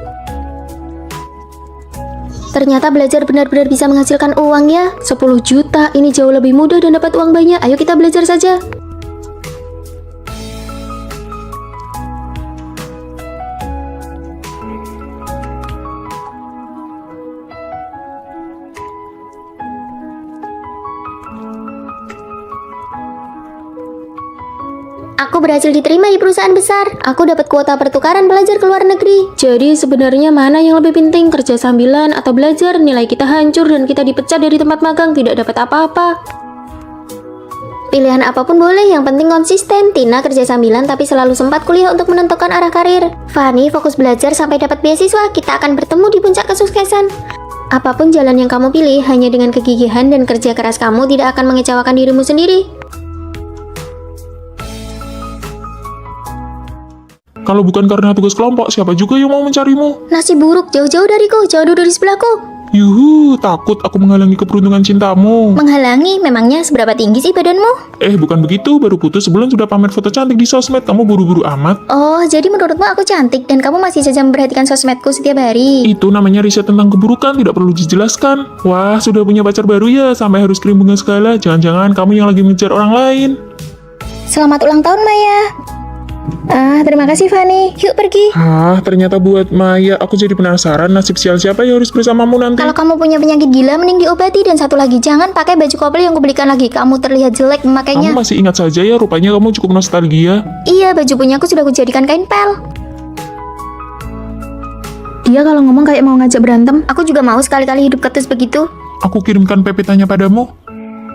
Ternyata belajar benar-benar bisa menghasilkan uang ya. 10 juta, ini jauh lebih mudah dan dapat uang banyak. Ayo kita belajar saja. Aku berhasil diterima di perusahaan besar. Aku dapat kuota pertukaran belajar ke luar negeri. Jadi sebenarnya mana yang lebih penting, kerja sambilan atau belajar? Nilai kita hancur dan kita dipecat dari tempat magang, tidak dapat apa-apa. Pilihan apapun boleh, yang penting konsisten. Tina kerja sambilan tapi selalu sempat kuliah untuk menentukan arah karir. Fanny fokus belajar sampai dapat beasiswa. Kita akan bertemu di puncak kesuksesan. Apapun jalan yang kamu pilih, hanya dengan kegigihan dan kerja keras kamu tidak akan mengecewakan dirimu sendiri. Kalau bukan karena tugas kelompok, siapa juga yang mau mencarimu? Nasib buruk, jauh-jauh dariku, jauh dari sebelahku. Yuhu, takut aku menghalangi keberuntungan cintamu. Menghalangi? Memangnya seberapa tinggi sih badanmu? Bukan begitu, baru putus sebulan sudah pamer foto cantik di sosmed, kamu buru-buru amat. Oh, jadi menurutmu aku cantik dan kamu masih saja memperhatikan sosmedku setiap hari? Itu namanya riset tentang keburukan, tidak perlu dijelaskan. Wah, sudah punya pacar baru ya, sampai harus kirim bunga segala. Jangan-jangan kamu yang lagi mengejar orang lain. Selamat ulang tahun, Maya. Terima kasih, Fanny. Yuk pergi. Ternyata buat Maya, aku jadi penasaran nasib sial siapa yang harus bersamamu nanti. Kalau kamu punya penyakit gila, mending diobati. Dan satu lagi, jangan pakai baju couple yang kubelikan lagi. Kamu terlihat jelek memakainya. Kamu masih ingat saja ya, rupanya kamu cukup nostalgia. Iya, baju punyaku sudah kujadikan kain pel. Dia kalau ngomong kayak mau ngajak berantem. Aku juga mau sekali-kali hidup ketus begitu. Aku kirimkan PPT-nya padamu.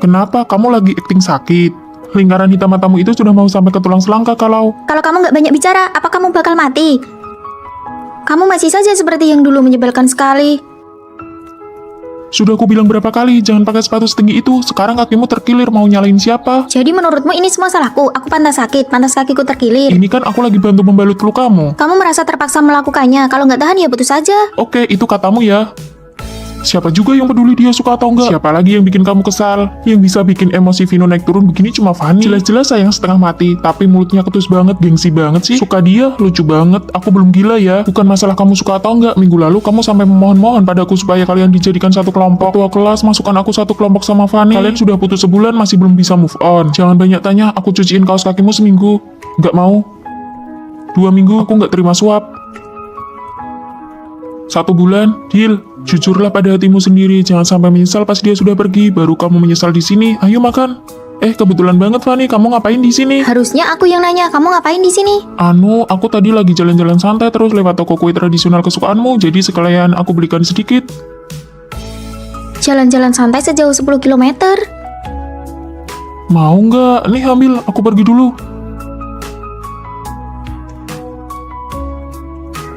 Kenapa kamu lagi akting sakit? Lingkaran hitam matamu itu sudah mau sampai ke tulang selangka kalau kamu nggak banyak bicara, apa kamu bakal mati? Kamu masih saja seperti yang dulu, menyebalkan sekali. Sudah aku bilang berapa kali, jangan pakai sepatu setinggi itu. Sekarang kakimu terkilir, mau nyalain siapa? Jadi menurutmu ini semua salahku? Aku pantas sakit, pantas kakiku terkilir. Ini kan aku lagi bantu membalut lukamu. Kamu merasa terpaksa melakukannya, kalau nggak tahan ya putus saja. Oke, itu katamu ya. Siapa juga yang peduli dia suka atau enggak? Siapa lagi yang bikin kamu kesal? Yang bisa bikin emosi Vino naik turun begini cuma Fanny. Jelas-jelas sayang setengah mati, tapi mulutnya ketus banget, gengsi banget sih. Suka dia, lucu banget. Aku belum gila ya. Bukan masalah kamu suka atau enggak. Minggu lalu kamu sampai memohon-mohon padaku supaya kalian dijadikan satu kelompok. Tua kelas masukkan aku satu kelompok sama Fanny. Kalian sudah putus sebulan masih belum bisa move on. Jangan banyak tanya, aku cuciin kaos kakimu seminggu. Nggak mau. 2 minggu aku nggak terima suap. 1 bulan, deal. Jujurlah pada hatimu sendiri, jangan sampai menyesal pas dia sudah pergi, baru kamu menyesal di sini. Ayo makan. Kebetulan banget Fanny, kamu ngapain di sini? Harusnya aku yang nanya, kamu ngapain di sini? Aku tadi lagi jalan-jalan santai terus lewat toko kue tradisional kesukaanmu, jadi sekalian aku belikan sedikit. Jalan-jalan santai sejauh 10 km. Mau nggak? Nih ambil, aku pergi dulu.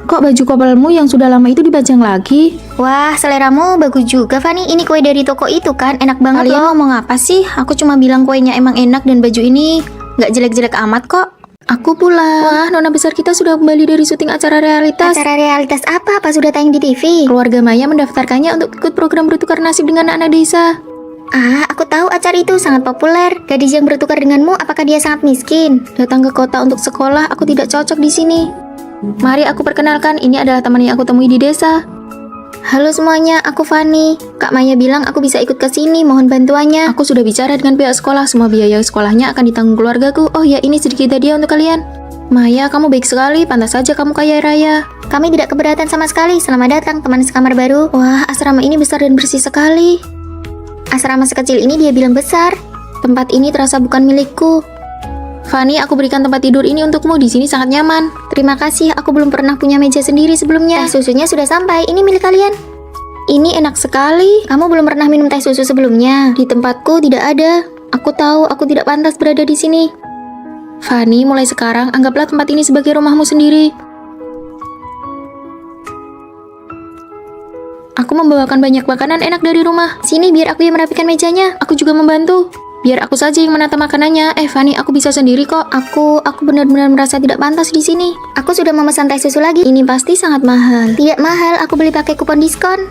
Kok baju couplemu yang sudah lama itu dipajang lagi? Wah, seleramu bagus juga, Fanny. Ini kue dari toko itu kan, enak banget. Kalian loh. Ngomong apa sih? Aku cuma bilang kuenya emang enak dan baju ini nggak jelek-jelek amat kok. Aku pula. Wah, nona besar kita sudah kembali dari syuting acara realitas. Acara realitas apa? Apa sudah tayang di TV? Keluarga Maya mendaftarkannya untuk ikut program bertukar nasib dengan anak desa. Aku tahu acara itu sangat populer. Gadis yang bertukar denganmu, apakah dia sangat miskin? Datang ke kota untuk sekolah, aku tidak cocok di sini. Mari aku perkenalkan, ini adalah teman yang aku temui di desa. Halo semuanya, aku Fanny. Kak Maya bilang aku bisa ikut ke sini, mohon bantuannya. Aku sudah bicara dengan pihak sekolah, semua biaya sekolahnya akan ditanggung keluargaku. Oh ya, ini sedikit hadiah untuk kalian. Maya, kamu baik sekali, pantas saja kamu kaya raya. Kami tidak keberatan sama sekali, selamat datang teman sekamar baru. Wah, asrama ini besar dan bersih sekali. Asrama sekecil ini dia bilang besar. Tempat ini terasa bukan milikku. Fanny, aku berikan tempat tidur ini untukmu, di sini sangat nyaman. Terima kasih, aku belum pernah punya meja sendiri sebelumnya. Teh susunya sudah sampai, ini milik kalian. Ini enak sekali. Kamu belum pernah minum teh susu sebelumnya? Di tempatku tidak ada. Aku tahu aku tidak pantas berada di sini. Fanny, mulai sekarang anggaplah tempat ini sebagai rumahmu sendiri. Aku membawakan banyak makanan enak dari rumah. Sini biar aku yang merapikan mejanya. Aku juga membantu. Biar aku saja yang menata makanannya. Fanny, aku bisa sendiri kok. Aku benar-benar merasa tidak pantas di sini. Aku sudah memesan teh susu lagi. Ini pasti sangat mahal. Tidak mahal, aku beli pakai kupon diskon.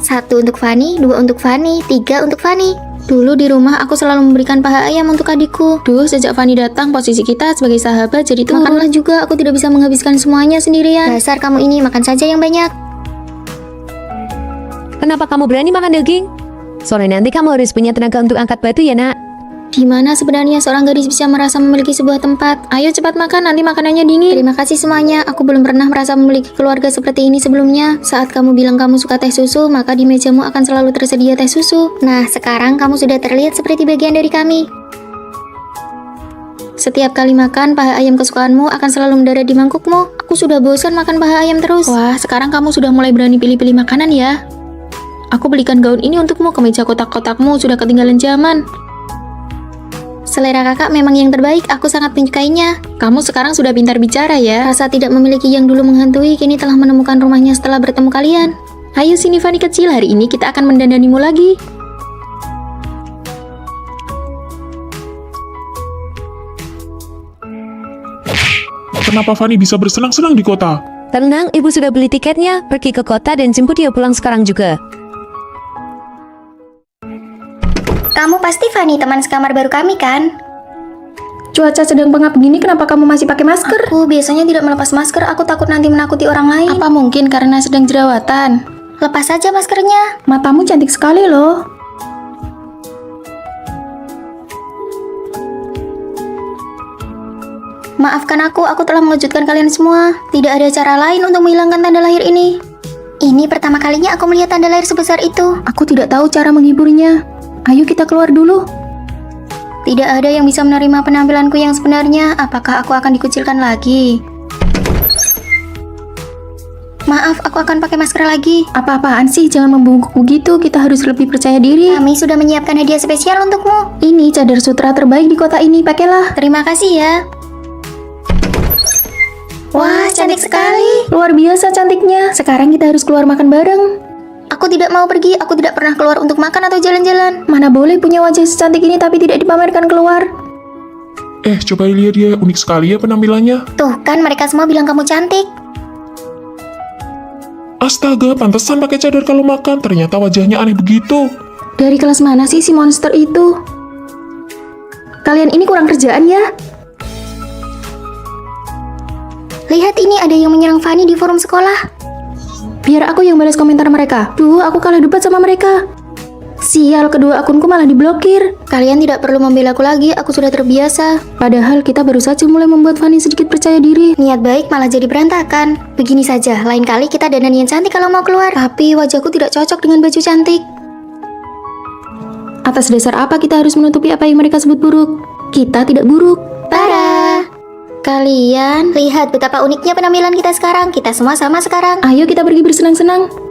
1 untuk Fanny, 2 untuk Fanny, 3 untuk Fanny. Dulu di rumah aku selalu memberikan paha ayam untuk adikku. Duh, sejak Fanny datang, posisi kita sebagai sahabat jadi turun. Makanlah juga, aku tidak bisa menghabiskan semuanya sendirian. Dasar kamu ini, makan saja yang banyak. Kenapa kamu berani makan daging? Sore nanti kamu harus punya tenaga untuk angkat batu ya nak. Di mana sebenarnya seorang gadis bisa merasa memiliki sebuah tempat? Ayo cepat makan, nanti makanannya dingin. Terima kasih semuanya, aku belum pernah merasa memiliki keluarga seperti ini sebelumnya. Saat kamu bilang kamu suka teh susu, maka di mejamu akan selalu tersedia teh susu. Nah, sekarang kamu sudah terlihat seperti bagian dari kami. Setiap kali makan, paha ayam kesukaanmu akan selalu mendarat di mangkukmu. Aku sudah bosan makan paha ayam terus. Wah, sekarang kamu sudah mulai berani pilih-pilih makanan ya. Aku belikan gaun ini untukmu, kemeja kotak-kotakmu sudah ketinggalan zaman. Selera kakak memang yang terbaik, aku sangat menyukainya. Kamu sekarang sudah pintar bicara ya. Rasa tidak memiliki yang dulu menghantui, kini telah menemukan rumahnya setelah bertemu kalian. Ayo sini Fanny kecil, hari ini kita akan mendandanimu lagi. Kenapa Fanny bisa bersenang-senang di kota? Tenang, ibu sudah beli tiketnya. Pergi ke kota dan jemput dia pulang sekarang juga. Kamu pasti Fanny, teman sekamar baru kami kan? Cuaca sedang pengap begini, kenapa kamu masih pakai masker? Aku biasanya tidak melepas masker, aku takut nanti menakuti orang lain. Apa mungkin karena sedang jerawatan? Lepas saja maskernya. Matamu cantik sekali loh. Maafkan aku telah mengejutkan kalian semua. Tidak ada cara lain untuk menghilangkan tanda lahir ini. Ini pertama kalinya aku melihat tanda lahir sebesar itu. Aku tidak tahu cara menghiburnya. Ayo kita keluar dulu. Tidak ada yang bisa menerima penampilanku yang sebenarnya. Apakah aku akan dikucilkan lagi? Maaf, aku akan pakai masker lagi. Apa-apaan sih, jangan membungkuk begitu. Kita harus lebih percaya diri. Kami sudah menyiapkan hadiah spesial untukmu. Ini cadar sutra terbaik di kota ini, pakailah. Terima kasih ya. Wah, cantik sekali. Luar biasa cantiknya. Sekarang kita harus keluar makan bareng. Aku tidak mau pergi, aku tidak pernah keluar untuk makan atau jalan-jalan. Mana boleh punya wajah secantik ini tapi tidak dipamerkan keluar. Coba lihat dia, unik sekali ya penampilannya. Tuh kan, mereka semua bilang kamu cantik. Astaga, pantesan pakai cadar kalau makan. Ternyata wajahnya aneh begitu. Dari kelas mana sih si monster itu? Kalian ini kurang kerjaan ya? Lihat ini, ada yang menyerang Fanny di forum sekolah. Biar aku yang balas komentar mereka. Duh, aku kalah debat sama mereka. Sial, kedua akunku malah diblokir. Kalian tidak perlu membela aku lagi, aku sudah terbiasa. Padahal kita baru saja mulai membuat Fanny sedikit percaya diri. Niat baik malah jadi berantakan. Begini saja, lain kali kita dandan yang cantik kalau mau keluar. Tapi wajahku tidak cocok dengan baju cantik. Atas dasar apa kita harus menutupi apa yang mereka sebut buruk? Kita tidak buruk. Para kalian, lihat betapa uniknya penampilan kita sekarang. Kita semua sama sekarang. Ayo kita pergi bersenang-senang.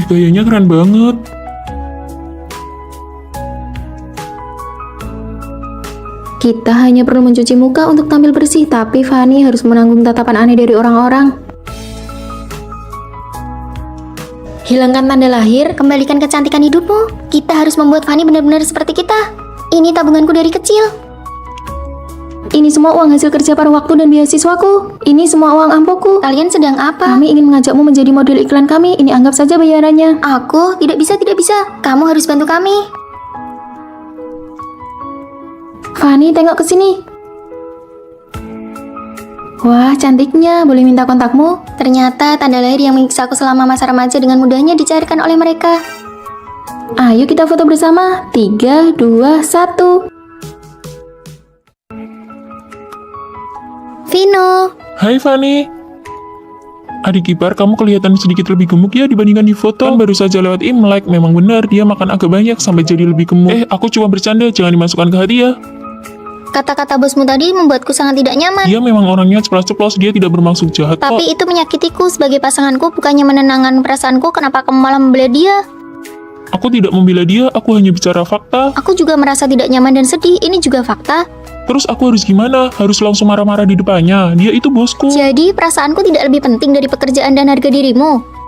Gayanya keren banget. Kita hanya perlu mencuci muka untuk tampil bersih, tapi Fanny harus menanggung tatapan aneh dari orang-orang. Hilangkan tanda lahir, Kembalikan kecantikan hidupmu. Kita harus membuat Fanny benar-benar seperti kita. Ini tabunganku dari kecil. ini semua uang hasil kerja paruh waktu dan beasiswaku. Ini semua uang ampoku. Kalian sedang apa? Kami ingin mengajakmu menjadi model iklan kami. Ini anggap saja bayarannya. Aku tidak bisa. Kamu harus bantu kami. Fanny, tengok ke sini. Wah, cantiknya. Boleh minta kontakmu? Ternyata tanda lahir yang menyiksa aku selama masa remaja dengan mudahnya dicairkan oleh mereka. Ayo kita foto bersama. 3, 2, 1. Vino, Hai Fanny. Adik ipar, kamu kelihatan sedikit lebih gemuk ya dibandingkan di foto. Kan baru saja lewat Imlek, memang benar dia makan agak banyak sampai jadi lebih gemuk. Aku cuma bercanda, jangan dimasukkan ke hati ya. kata-kata bosmu tadi membuatku sangat tidak nyaman. Dia memang orangnya ceplos-ceplos, dia tidak bermaksud jahat kok. Tapi itu menyakitiku sebagai pasanganku, bukannya menenangkan perasaanku. Kenapa kamu malah membela dia? Aku tidak membela dia, aku hanya bicara fakta. Aku juga merasa tidak nyaman dan sedih. Ini juga fakta. Terus aku harus gimana? Harus langsung marah-marah di depannya? Dia itu bosku. Jadi perasaanku tidak lebih penting dari pekerjaan dan harga dirimu.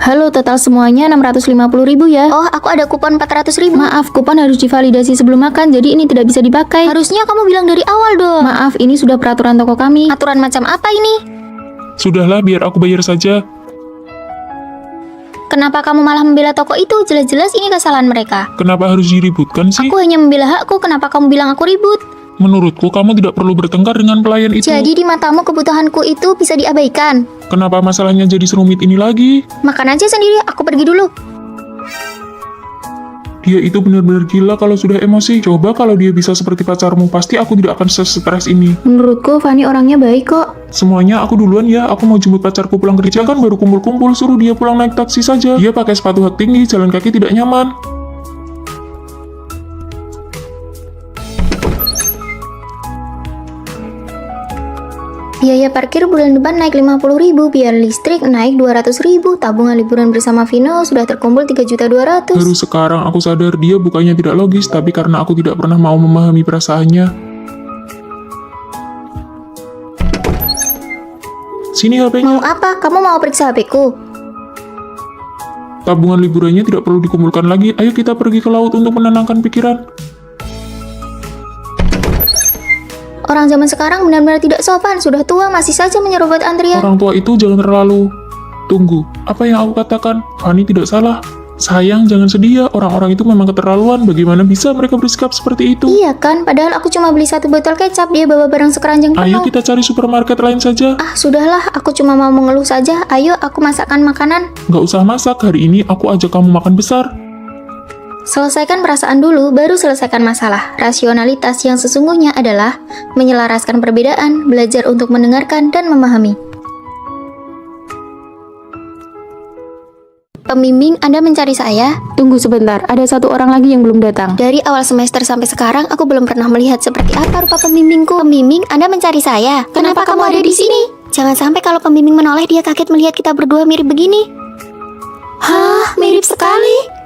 Halo, total semuanya 650.000 ya. Oh, aku ada kupon 400.000. Maaf, kupon harus divalidasi sebelum makan, jadi ini tidak bisa dipakai. Harusnya kamu bilang dari awal dong. Maaf, ini sudah peraturan toko kami. Aturan macam apa ini? Sudahlah, biar aku bayar saja. Kenapa kamu malah membela toko itu? Jelas-jelas ini kesalahan mereka. Kenapa harus diributkan sih? Aku hanya membela hakku. Kenapa kamu bilang aku ribut? Menurutku, kamu tidak perlu bertengkar dengan pelayan itu. Jadi di matamu kebutuhanku itu bisa diabaikan. Kenapa masalahnya jadi serumit ini lagi? Makan aja sendiri, aku pergi dulu. Dia itu benar-benar gila kalau sudah emosi. Coba kalau dia bisa seperti pacarmu, pasti aku tidak akan stres ini. Menurutku, Fanny orangnya baik kok. Semuanya aku duluan ya, aku mau jemput pacarku pulang kerja kan baru kumpul-kumpul, suruh dia pulang naik taksi saja. Dia pakai sepatu hak tinggi, jalan kaki tidak nyaman. Biaya parkir bulan depan naik 50.000, biaya listrik naik 200.000, tabungan liburan bersama Vino sudah terkumpul 3.200.000. Baru sekarang aku sadar dia bukannya tidak logis, tapi karena aku tidak pernah mau memahami perasaannya. Sini Mau HP-nya. apa? Kamu mau periksa HP-ku? Tabungan liburannya tidak perlu dikumpulkan lagi. Ayo kita pergi ke laut untuk menenangkan pikiran. Orang zaman sekarang benar-benar tidak sopan, sudah tua masih saja menyerobot antrian. Orang tua itu jangan terlalu... Tunggu, apa yang aku katakan? Fanny tidak salah. Sayang, jangan sedih ya. Orang-orang itu memang keterlaluan. Bagaimana bisa mereka bersikap seperti itu? Iya kan, padahal aku cuma beli 1 botol kecap, dia bawa barang sekeranjang Ayo penuh. kita cari supermarket lain saja. Ah, sudahlah, aku cuma mau mengeluh saja. Ayo, aku masakkan makanan. Nggak usah masak, hari ini aku ajak kamu makan besar. Selesaikan perasaan dulu, baru selesaikan masalah. Rasionalitas yang sesungguhnya adalah menyelaraskan perbedaan, belajar untuk mendengarkan dan memahami. Pembimbing, Anda mencari saya? Tunggu sebentar, ada satu orang lagi yang belum datang. Dari awal semester sampai sekarang, aku belum pernah melihat seperti apa rupa pembimbingku. Pembimbing, Anda mencari saya? Kenapa kamu ada di sini? Jangan sampai kalau pembimbing menoleh, dia kaget melihat kita berdua mirip begini. Hah, mirip sekali.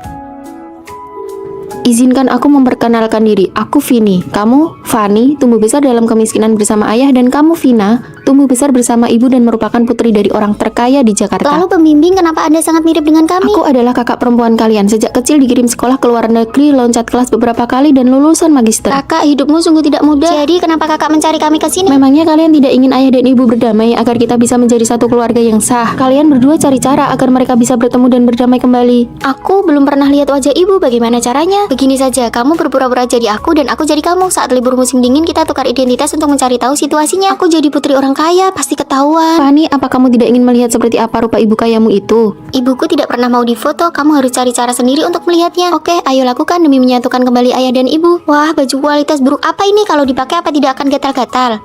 Izinkan aku memperkenalkan diri. Aku Vini. Kamu, Fanny, tumbuh besar dalam kemiskinan bersama ayah, dan kamu, Vina, tumbuh besar bersama ibu dan merupakan putri dari orang terkaya di Jakarta. Lalu pembimbing, kenapa Anda sangat mirip dengan kami? Aku adalah kakak perempuan kalian. Sejak kecil dikirim sekolah ke luar negeri, loncat kelas beberapa kali, dan lulusan magister. Kakak, hidupmu sungguh tidak mudah. Jadi, kenapa kakak mencari kami ke sini? Memangnya kalian tidak ingin ayah dan ibu berdamai agar kita bisa menjadi satu keluarga yang sah? Kalian berdua cari cara agar mereka bisa bertemu dan berdamai kembali. Aku belum pernah lihat wajah ibu, bagaimana caranya? Begini saja, kamu berpura-pura jadi aku dan aku jadi kamu. Saat libur musim dingin kita tukar identitas untuk mencari tahu situasinya. Aku jadi putri orang kaya, pasti ketahuan. Fanny, apa kamu tidak ingin melihat seperti apa rupa ibu kayamu itu? Ibuku tidak pernah mau difoto, kamu harus cari cara sendiri untuk melihatnya. Oke, ayo lakukan demi menyatukan kembali ayah dan ibu. Wah, baju kualitas buruk apa ini? Kalau dipakai apa tidak akan gatal-gatal?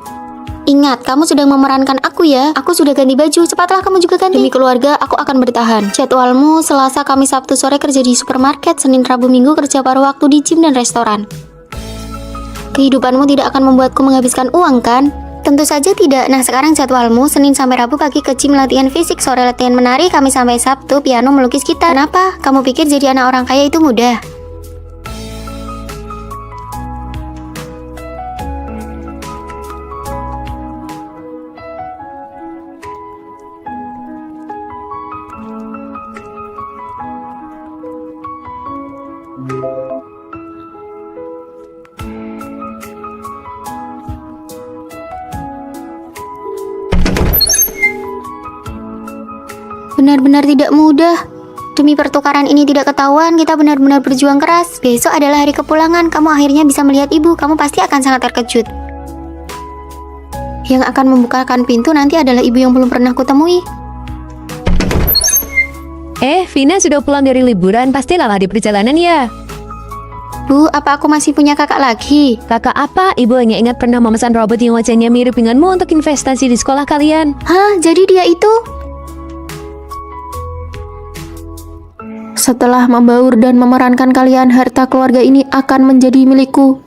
Ingat, kamu sedang memerankan aku ya. Aku sudah ganti baju, cepatlah kamu juga ganti. Demi keluarga, aku akan bertahan. Jadwalmu Selasa, Kamis, Sabtu sore kerja di supermarket, Senin, Rabu, Minggu kerja paruh waktu di gym dan restoran. Kehidupanmu tidak akan membuatku menghabiskan uang kan? Tentu saja tidak. Nah, sekarang jadwalmu Senin sampai Rabu pagi ke gym latihan fisik, sore latihan menari, Kamis sampai Sabtu piano melukis gitar. Kenapa? Kamu pikir jadi anak orang kaya itu mudah? Benar-benar tidak mudah. Demi pertukaran ini tidak ketahuan, kita benar-benar berjuang keras. Besok adalah hari kepulangan, kamu akhirnya bisa melihat ibu. Kamu pasti akan sangat terkejut. Yang akan membukakan pintu nanti adalah ibu yang belum pernah kutemui. Vina sudah pulang dari liburan, pasti lama di perjalanan ya. Bu, apa aku masih punya kakak lagi? Kakak apa? Ibu hanya ingat pernah memesan robot yang wajahnya mirip denganmu untuk investasi di sekolah kalian. Hah, jadi dia itu? Setelah membaur dan memerankan kalian, harta keluarga ini akan menjadi milikku.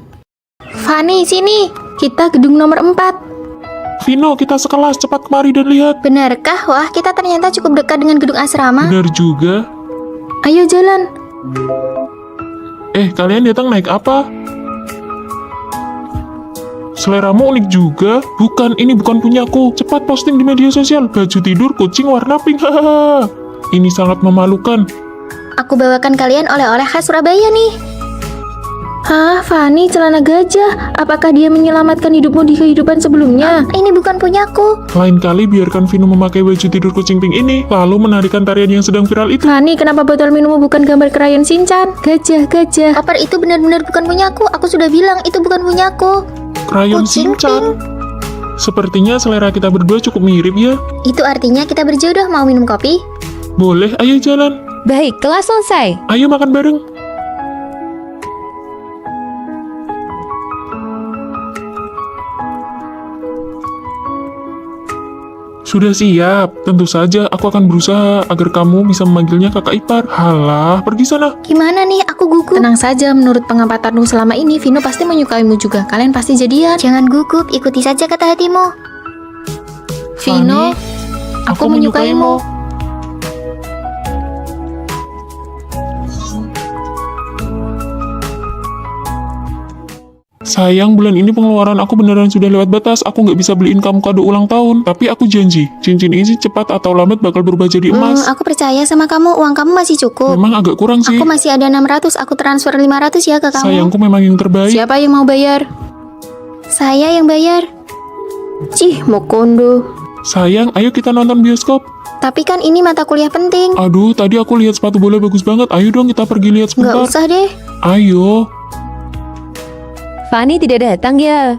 Fanny, sini. Kita gedung nomor 4. Vino, kita sekelas, cepat kemari dan lihat. Benarkah? Wah, kita ternyata cukup dekat dengan gedung asrama. Benar juga. Ayo jalan. Kalian datang naik apa? Seleramu unik juga. Bukan, ini bukan punyaku. Cepat posting di media sosial. Baju tidur kucing warna pink. Hahaha. Ini sangat memalukan. Aku bawakan kalian oleh-oleh khas Surabaya nih. Hah, Fanny, celana gajah. Apakah dia menyelamatkan hidupmu di kehidupan sebelumnya? Ini bukan punyaku. Lain kali biarkan Vino memakai baju tidur kucing pink ini, lalu menarikan tarian yang sedang viral itu. Fanny, kenapa botol minummu bukan gambar krayon Shinchan? Gajah. Koper itu benar-benar bukan punyaku. Aku sudah bilang itu bukan punyaku. Krayon Kucing Shinchan. Sepertinya selera kita berdua cukup mirip ya. Itu artinya kita berjodoh. Mau minum kopi? Boleh, ayo jalan. Baik, kelas selesai. Ayo makan bareng. Sudah siap. Tentu saja aku akan berusaha agar kamu bisa memanggilnya kakak ipar. Halah, pergi sana. Gimana nih? Aku gugup. Tenang saja, menurut pengapatanmu selama ini, Vino pasti menyukaimu juga. Kalian pasti jadian. Jangan gugup, ikuti saja kata hatimu. Vino, aku menyukaimu. Sayang, bulan ini pengeluaran aku beneran sudah lewat batas. Aku nggak bisa beliin kamu kado ulang tahun. Tapi aku janji, cincin ini cepat atau lambat bakal berubah jadi emas. Aku percaya sama kamu, uang kamu masih cukup. Memang agak kurang sih. Aku masih ada 600, aku transfer 500 ya ke kamu. Sayangku memang yang terbaik. Siapa yang mau bayar? Saya yang bayar. Cih, Mokondo. Sayang, ayo kita nonton bioskop. Tapi kan ini mata kuliah penting. Aduh, tadi aku lihat sepatu bola bagus banget. Ayo dong kita pergi lihat Nggak sebentar. usah deh. Ayo. Fanny tidak datang ya.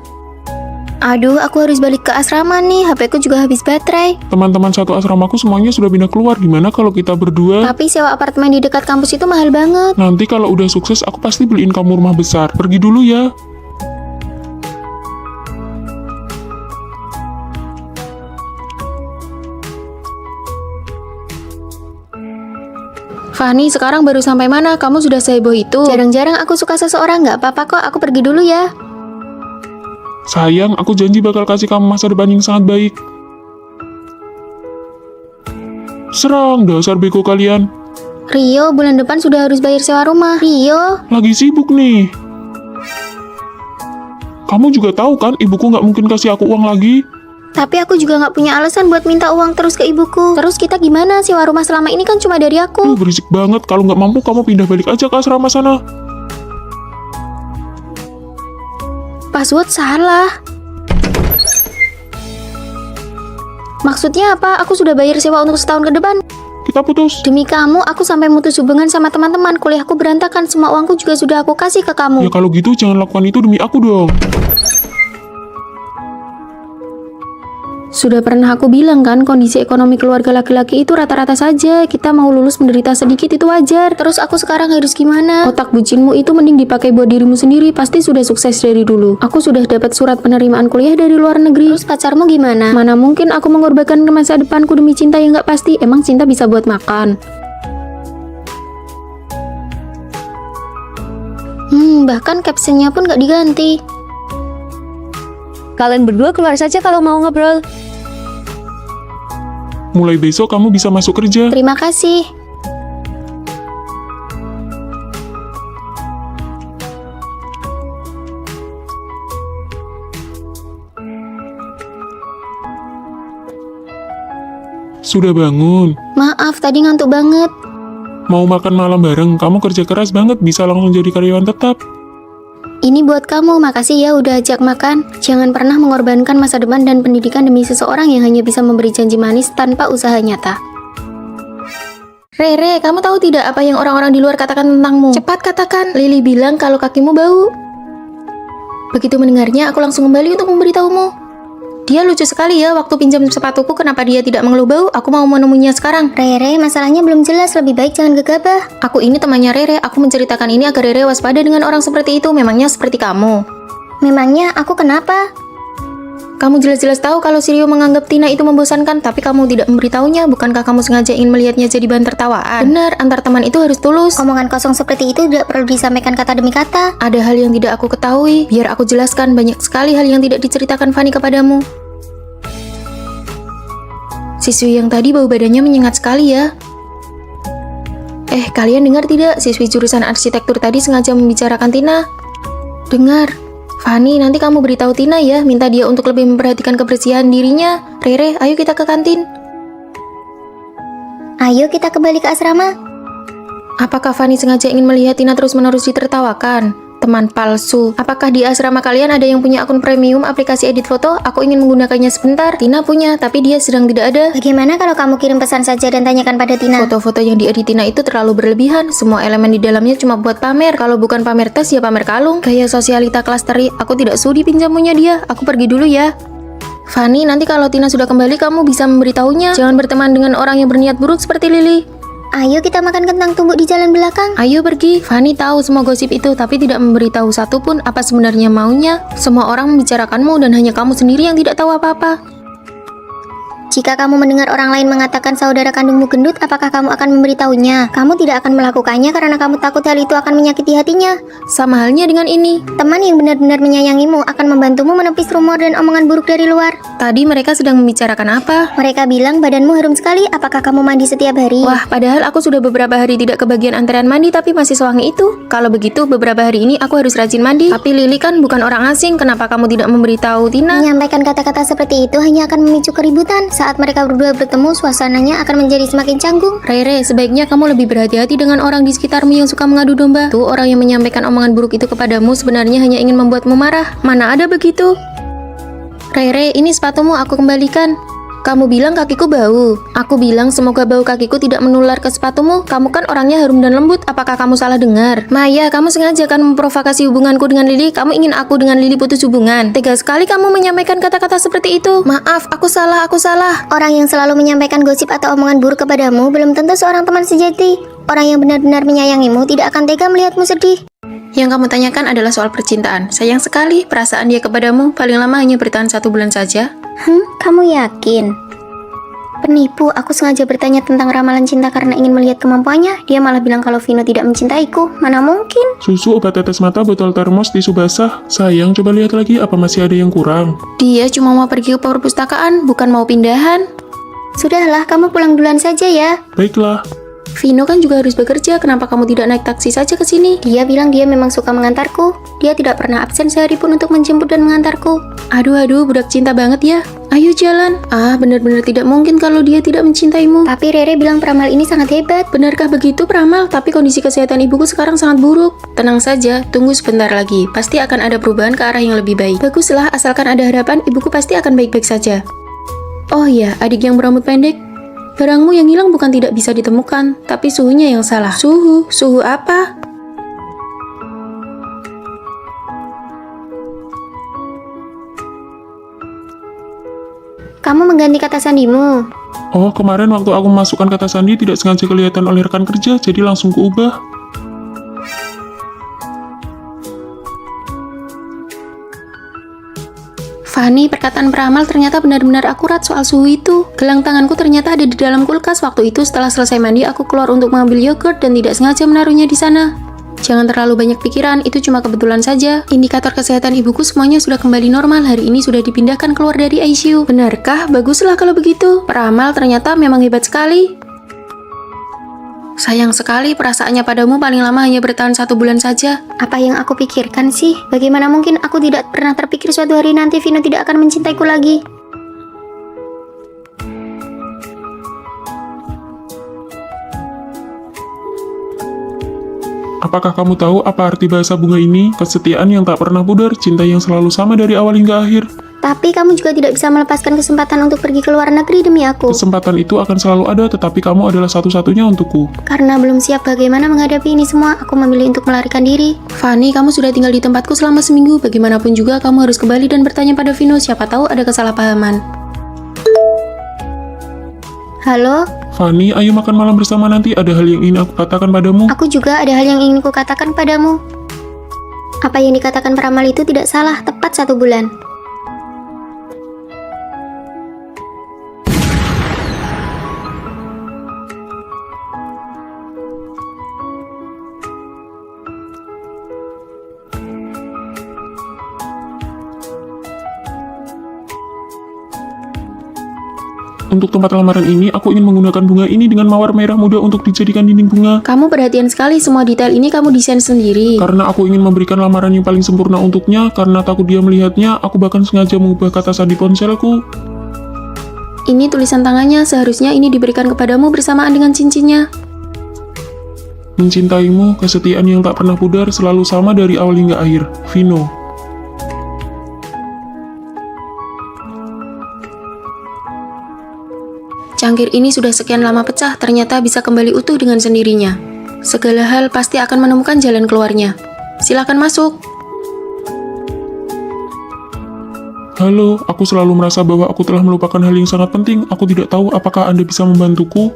Aduh, aku harus balik ke asrama nih. HP ku juga habis baterai. Teman-teman satu asramaku semuanya sudah pindah keluar. Gimana kalau kita berdua? Tapi sewa apartemen di dekat kampus itu mahal banget. Nanti kalau udah sukses, aku pasti beliin kamu rumah besar. Pergi dulu ya. Fanny, sekarang baru sampai mana? Kamu sudah seheboh itu? Jarang-jarang aku suka seseorang, nggak apa-apa kok. Aku pergi dulu ya. Sayang, aku janji bakal kasih kamu masa depan yang sangat baik. Serang, dasar bego kalian. Rio, bulan depan sudah harus bayar sewa rumah. Rio, Lagi sibuk nih. Kamu juga tahu kan, ibuku nggak mungkin kasih aku uang lagi. tapi aku juga nggak punya alasan buat minta uang terus ke ibuku. Terus kita gimana? Sewa rumah selama ini kan cuma dari aku. Berisik banget. Kalau nggak mampu, kamu pindah balik aja ke asrama sana. Password salah. Maksudnya apa? Aku sudah bayar sewa untuk setahun ke depan. Kita putus. Demi kamu, aku sampai mutus hubungan sama teman-teman. Kuliahku berantakan, semua uangku juga sudah aku kasih ke Ya kamu. kalau gitu, jangan lakukan itu demi aku dong. Sudah pernah aku bilang kan, kondisi ekonomi keluarga laki-laki itu rata-rata saja. Kita mau lulus menderita sedikit itu wajar. Terus aku sekarang harus gimana? Otak bucinmu itu mending dipakai buat dirimu sendiri. Pasti sudah sukses dari dulu. Aku sudah dapat surat penerimaan kuliah dari luar negeri. Terus pacarmu gimana? Mana mungkin aku mengorbankan masa depanku demi cinta yang gak pasti. Emang cinta bisa buat makan? Bahkan captionnya pun gak diganti. Kalian berdua keluar saja kalau mau ngobrol. Mulai besok kamu bisa masuk kerja. Terima kasih. Sudah bangun. Maaf, tadi ngantuk banget. Mau makan malam bareng, kamu kerja keras banget, bisa langsung jadi karyawan tetap. Ini buat kamu, makasih ya udah ajak makan. Jangan pernah mengorbankan masa depan dan pendidikan demi seseorang yang hanya bisa memberi janji manis tanpa usaha nyata. Rere, kamu tahu tidak apa yang orang-orang di luar katakan tentangmu? Cepat katakan. Lily bilang kalau kakimu bau. Begitu mendengarnya, aku langsung kembali untuk memberitahumu. Dia lucu sekali ya, waktu pinjam sepatuku kenapa dia tidak mengeluh bau? Aku mau menemuinya sekarang. Rere, masalahnya belum jelas, lebih baik jangan gegabah. Aku ini temannya Rere, aku menceritakan ini agar Rere waspada dengan orang seperti itu, memangnya seperti kamu. Memangnya aku kenapa? Kamu jelas-jelas tahu kalau si Rio menganggap Tina itu membosankan, tapi kamu tidak memberitahunya. Bukankah kamu sengaja ingin melihatnya jadi bahan tertawaan? Benar, antar teman itu harus tulus. Omongan kosong seperti itu tidak perlu disampaikan kata demi kata. Ada hal yang tidak aku ketahui, biar aku jelaskan. Banyak sekali hal yang tidak diceritakan Fanny kepadamu. Siswi yang tadi bau badannya menyengat sekali ya. Kalian dengar tidak? Siswi jurusan arsitektur tadi sengaja membicarakan Tina. Dengar. Fanny, nanti kamu beritahu Tina ya, minta dia untuk lebih memperhatikan kebersihan dirinya. Rere, ayo kita ke kantin. Ayo kita kembali ke asrama. Apakah Fanny sengaja ingin melihat Tina terus-menerus ditertawakan? Teman palsu. Apakah di asrama kalian ada yang punya akun premium aplikasi edit foto? Aku ingin menggunakannya sebentar. Tina punya, tapi dia sedang tidak ada. Bagaimana kalau kamu kirim pesan saja dan tanyakan pada Tina? Foto-foto yang diedit Tina itu terlalu berlebihan. Semua elemen di dalamnya cuma buat pamer. Kalau bukan pamer tas, ya pamer kalung. Gaya sosialita kelas teri. Aku tidak sudi pinjamunya dia. Aku pergi dulu ya. Fanny, nanti kalau Tina sudah kembali, kamu bisa memberitahunya. Jangan berteman dengan orang yang berniat buruk seperti Lily. Ayo kita makan kentang tumbuk di jalan belakang. Ayo pergi. Fanny tahu semua gosip itu, tapi tidak memberitahu satupun apa sebenarnya maunya. Semua orang membicarakanmu dan hanya kamu sendiri yang tidak tahu apa-apa. Jika kamu mendengar orang lain mengatakan saudara kandungmu gendut, apakah kamu akan memberitahunya? Kamu tidak akan melakukannya karena kamu takut hal itu akan menyakiti hatinya. Sama halnya dengan ini. Teman yang benar-benar menyayangimu akan membantumu menepis rumor dan omongan buruk dari luar. Tadi mereka sedang membicarakan apa? Mereka bilang badanmu harum sekali, apakah kamu mandi setiap hari? Wah, padahal aku sudah beberapa hari tidak kebagian antrean mandi tapi masih sewangi itu. Kalau begitu, beberapa hari ini aku harus rajin mandi. Tapi Lily kan bukan orang asing, kenapa kamu tidak memberitahu Tina? Menyampaikan kata-kata seperti itu hanya akan memicu keributan. Saat mereka berdua bertemu, suasananya akan menjadi semakin canggung. Rere, sebaiknya kamu lebih berhati-hati dengan orang di sekitarmu yang suka mengadu domba. Tuh, orang yang menyampaikan omongan buruk itu kepadamu sebenarnya hanya ingin membuatmu marah. Mana ada begitu? Rere, ini sepatumu aku kembalikan. Kamu bilang kakiku bau. Aku bilang semoga bau kakiku tidak menular ke sepatumu. Kamu kan orangnya harum dan lembut. Apakah kamu salah dengar? Maya, kamu sengaja kan memprovokasi hubunganku dengan Lily. Kamu ingin aku dengan Lily putus hubungan. Tega sekali kamu menyampaikan kata-kata seperti itu. Maaf, aku salah. Orang yang selalu menyampaikan gosip atau omongan buruk kepadamu belum tentu seorang teman sejati. Orang yang benar-benar menyayangimu tidak akan tega melihatmu sedih. Yang kamu tanyakan adalah soal percintaan. Sayang sekali, perasaan dia kepadamu paling lama hanya bertahan 1 bulan saja. Kamu yakin? Penipu, aku sengaja bertanya tentang ramalan cinta karena ingin melihat kemampuannya. Dia malah bilang kalau Vino tidak mencintaiku. Mana mungkin? Susu, obat tetes mata, botol termos, tisu basah. Sayang, coba lihat lagi apa masih ada yang kurang. Dia cuma mau pergi ke perpustakaan, bukan mau pindahan. Sudahlah, kamu pulang duluan saja ya. Baiklah. Vino kan juga harus bekerja, kenapa kamu tidak naik taksi saja ke sini? Dia bilang dia memang suka mengantarku. Dia tidak pernah absen sehari pun untuk menjemput dan mengantarku. Aduh, budak cinta banget ya. Ayo jalan. Benar-benar tidak mungkin kalau dia tidak mencintaimu. Tapi Rere bilang peramal ini sangat hebat. Benarkah begitu peramal? Tapi kondisi kesehatan ibuku sekarang sangat buruk. Tenang saja, tunggu sebentar lagi. Pasti akan ada perubahan ke arah yang lebih baik. Baguslah, asalkan ada harapan, ibuku pasti akan baik-baik saja. Oh iya, adik yang berambut pendek. Barangmu yang hilang bukan tidak bisa ditemukan, tapi suhunya yang salah. Suhu apa? Kamu mengganti kata sandimu. Oh, kemarin waktu aku memasukkan kata sandi tidak sengaja kelihatan oleh rekan kerja, jadi langsung kuubah. Fanny, perkataan peramal ternyata benar-benar akurat soal suhu itu. Gelang tanganku ternyata ada di dalam kulkas. Waktu itu setelah selesai mandi, aku keluar untuk mengambil yogurt dan tidak sengaja menaruhnya di sana. Jangan terlalu banyak pikiran, itu cuma kebetulan saja. Indikator kesehatan ibuku semuanya sudah kembali normal. Hari ini sudah dipindahkan keluar dari ICU. Benarkah? Baguslah kalau begitu. Peramal ternyata memang hebat sekali. Sayang sekali, perasaannya padamu paling lama hanya bertahan 1 bulan saja. Apa yang aku pikirkan sih? Bagaimana mungkin aku tidak pernah terpikir suatu hari nanti Vino tidak akan mencintaiku lagi? Apakah kamu tahu apa arti bahasa bunga ini? Kesetiaan yang tak pernah pudar, cinta yang selalu sama dari awal hingga akhir. Tapi kamu juga tidak bisa melepaskan kesempatan untuk pergi ke luar negeri demi aku. Kesempatan itu akan selalu ada, tetapi kamu adalah satu-satunya untukku. Karena belum siap bagaimana menghadapi ini semua, aku memilih untuk melarikan diri. Fanny, kamu sudah tinggal di tempatku selama seminggu. Bagaimanapun juga kamu harus kembali dan bertanya pada Vino, siapa tahu ada kesalahpahaman. Halo? Fanny, ayo makan malam bersama nanti. Ada hal yang ingin aku katakan padamu. Aku juga ada hal yang ingin kukatakan padamu. Apa yang dikatakan peramal itu tidak salah, tepat 1 bulan. Untuk tempat lamaran ini, aku ingin menggunakan bunga ini dengan mawar merah muda untuk dijadikan dinding bunga. Kamu perhatian sekali, semua detail ini kamu desain sendiri. Karena aku ingin memberikan lamaran yang paling sempurna untuknya, karena takut dia melihatnya, aku bahkan sengaja mengubah kata sandi ponselku. Ini tulisan tangannya, seharusnya ini diberikan kepadamu bersamaan dengan cincinnya. Mencintaimu, kesetiaan yang tak pernah pudar, selalu sama dari awal hingga akhir. Vino. Cangkir ini sudah sekian lama pecah, ternyata bisa kembali utuh dengan sendirinya. Segala hal pasti akan menemukan jalan keluarnya. Silakan masuk. Halo, aku selalu merasa bahwa aku telah melupakan hal yang sangat penting. Aku tidak tahu apakah Anda bisa membantuku.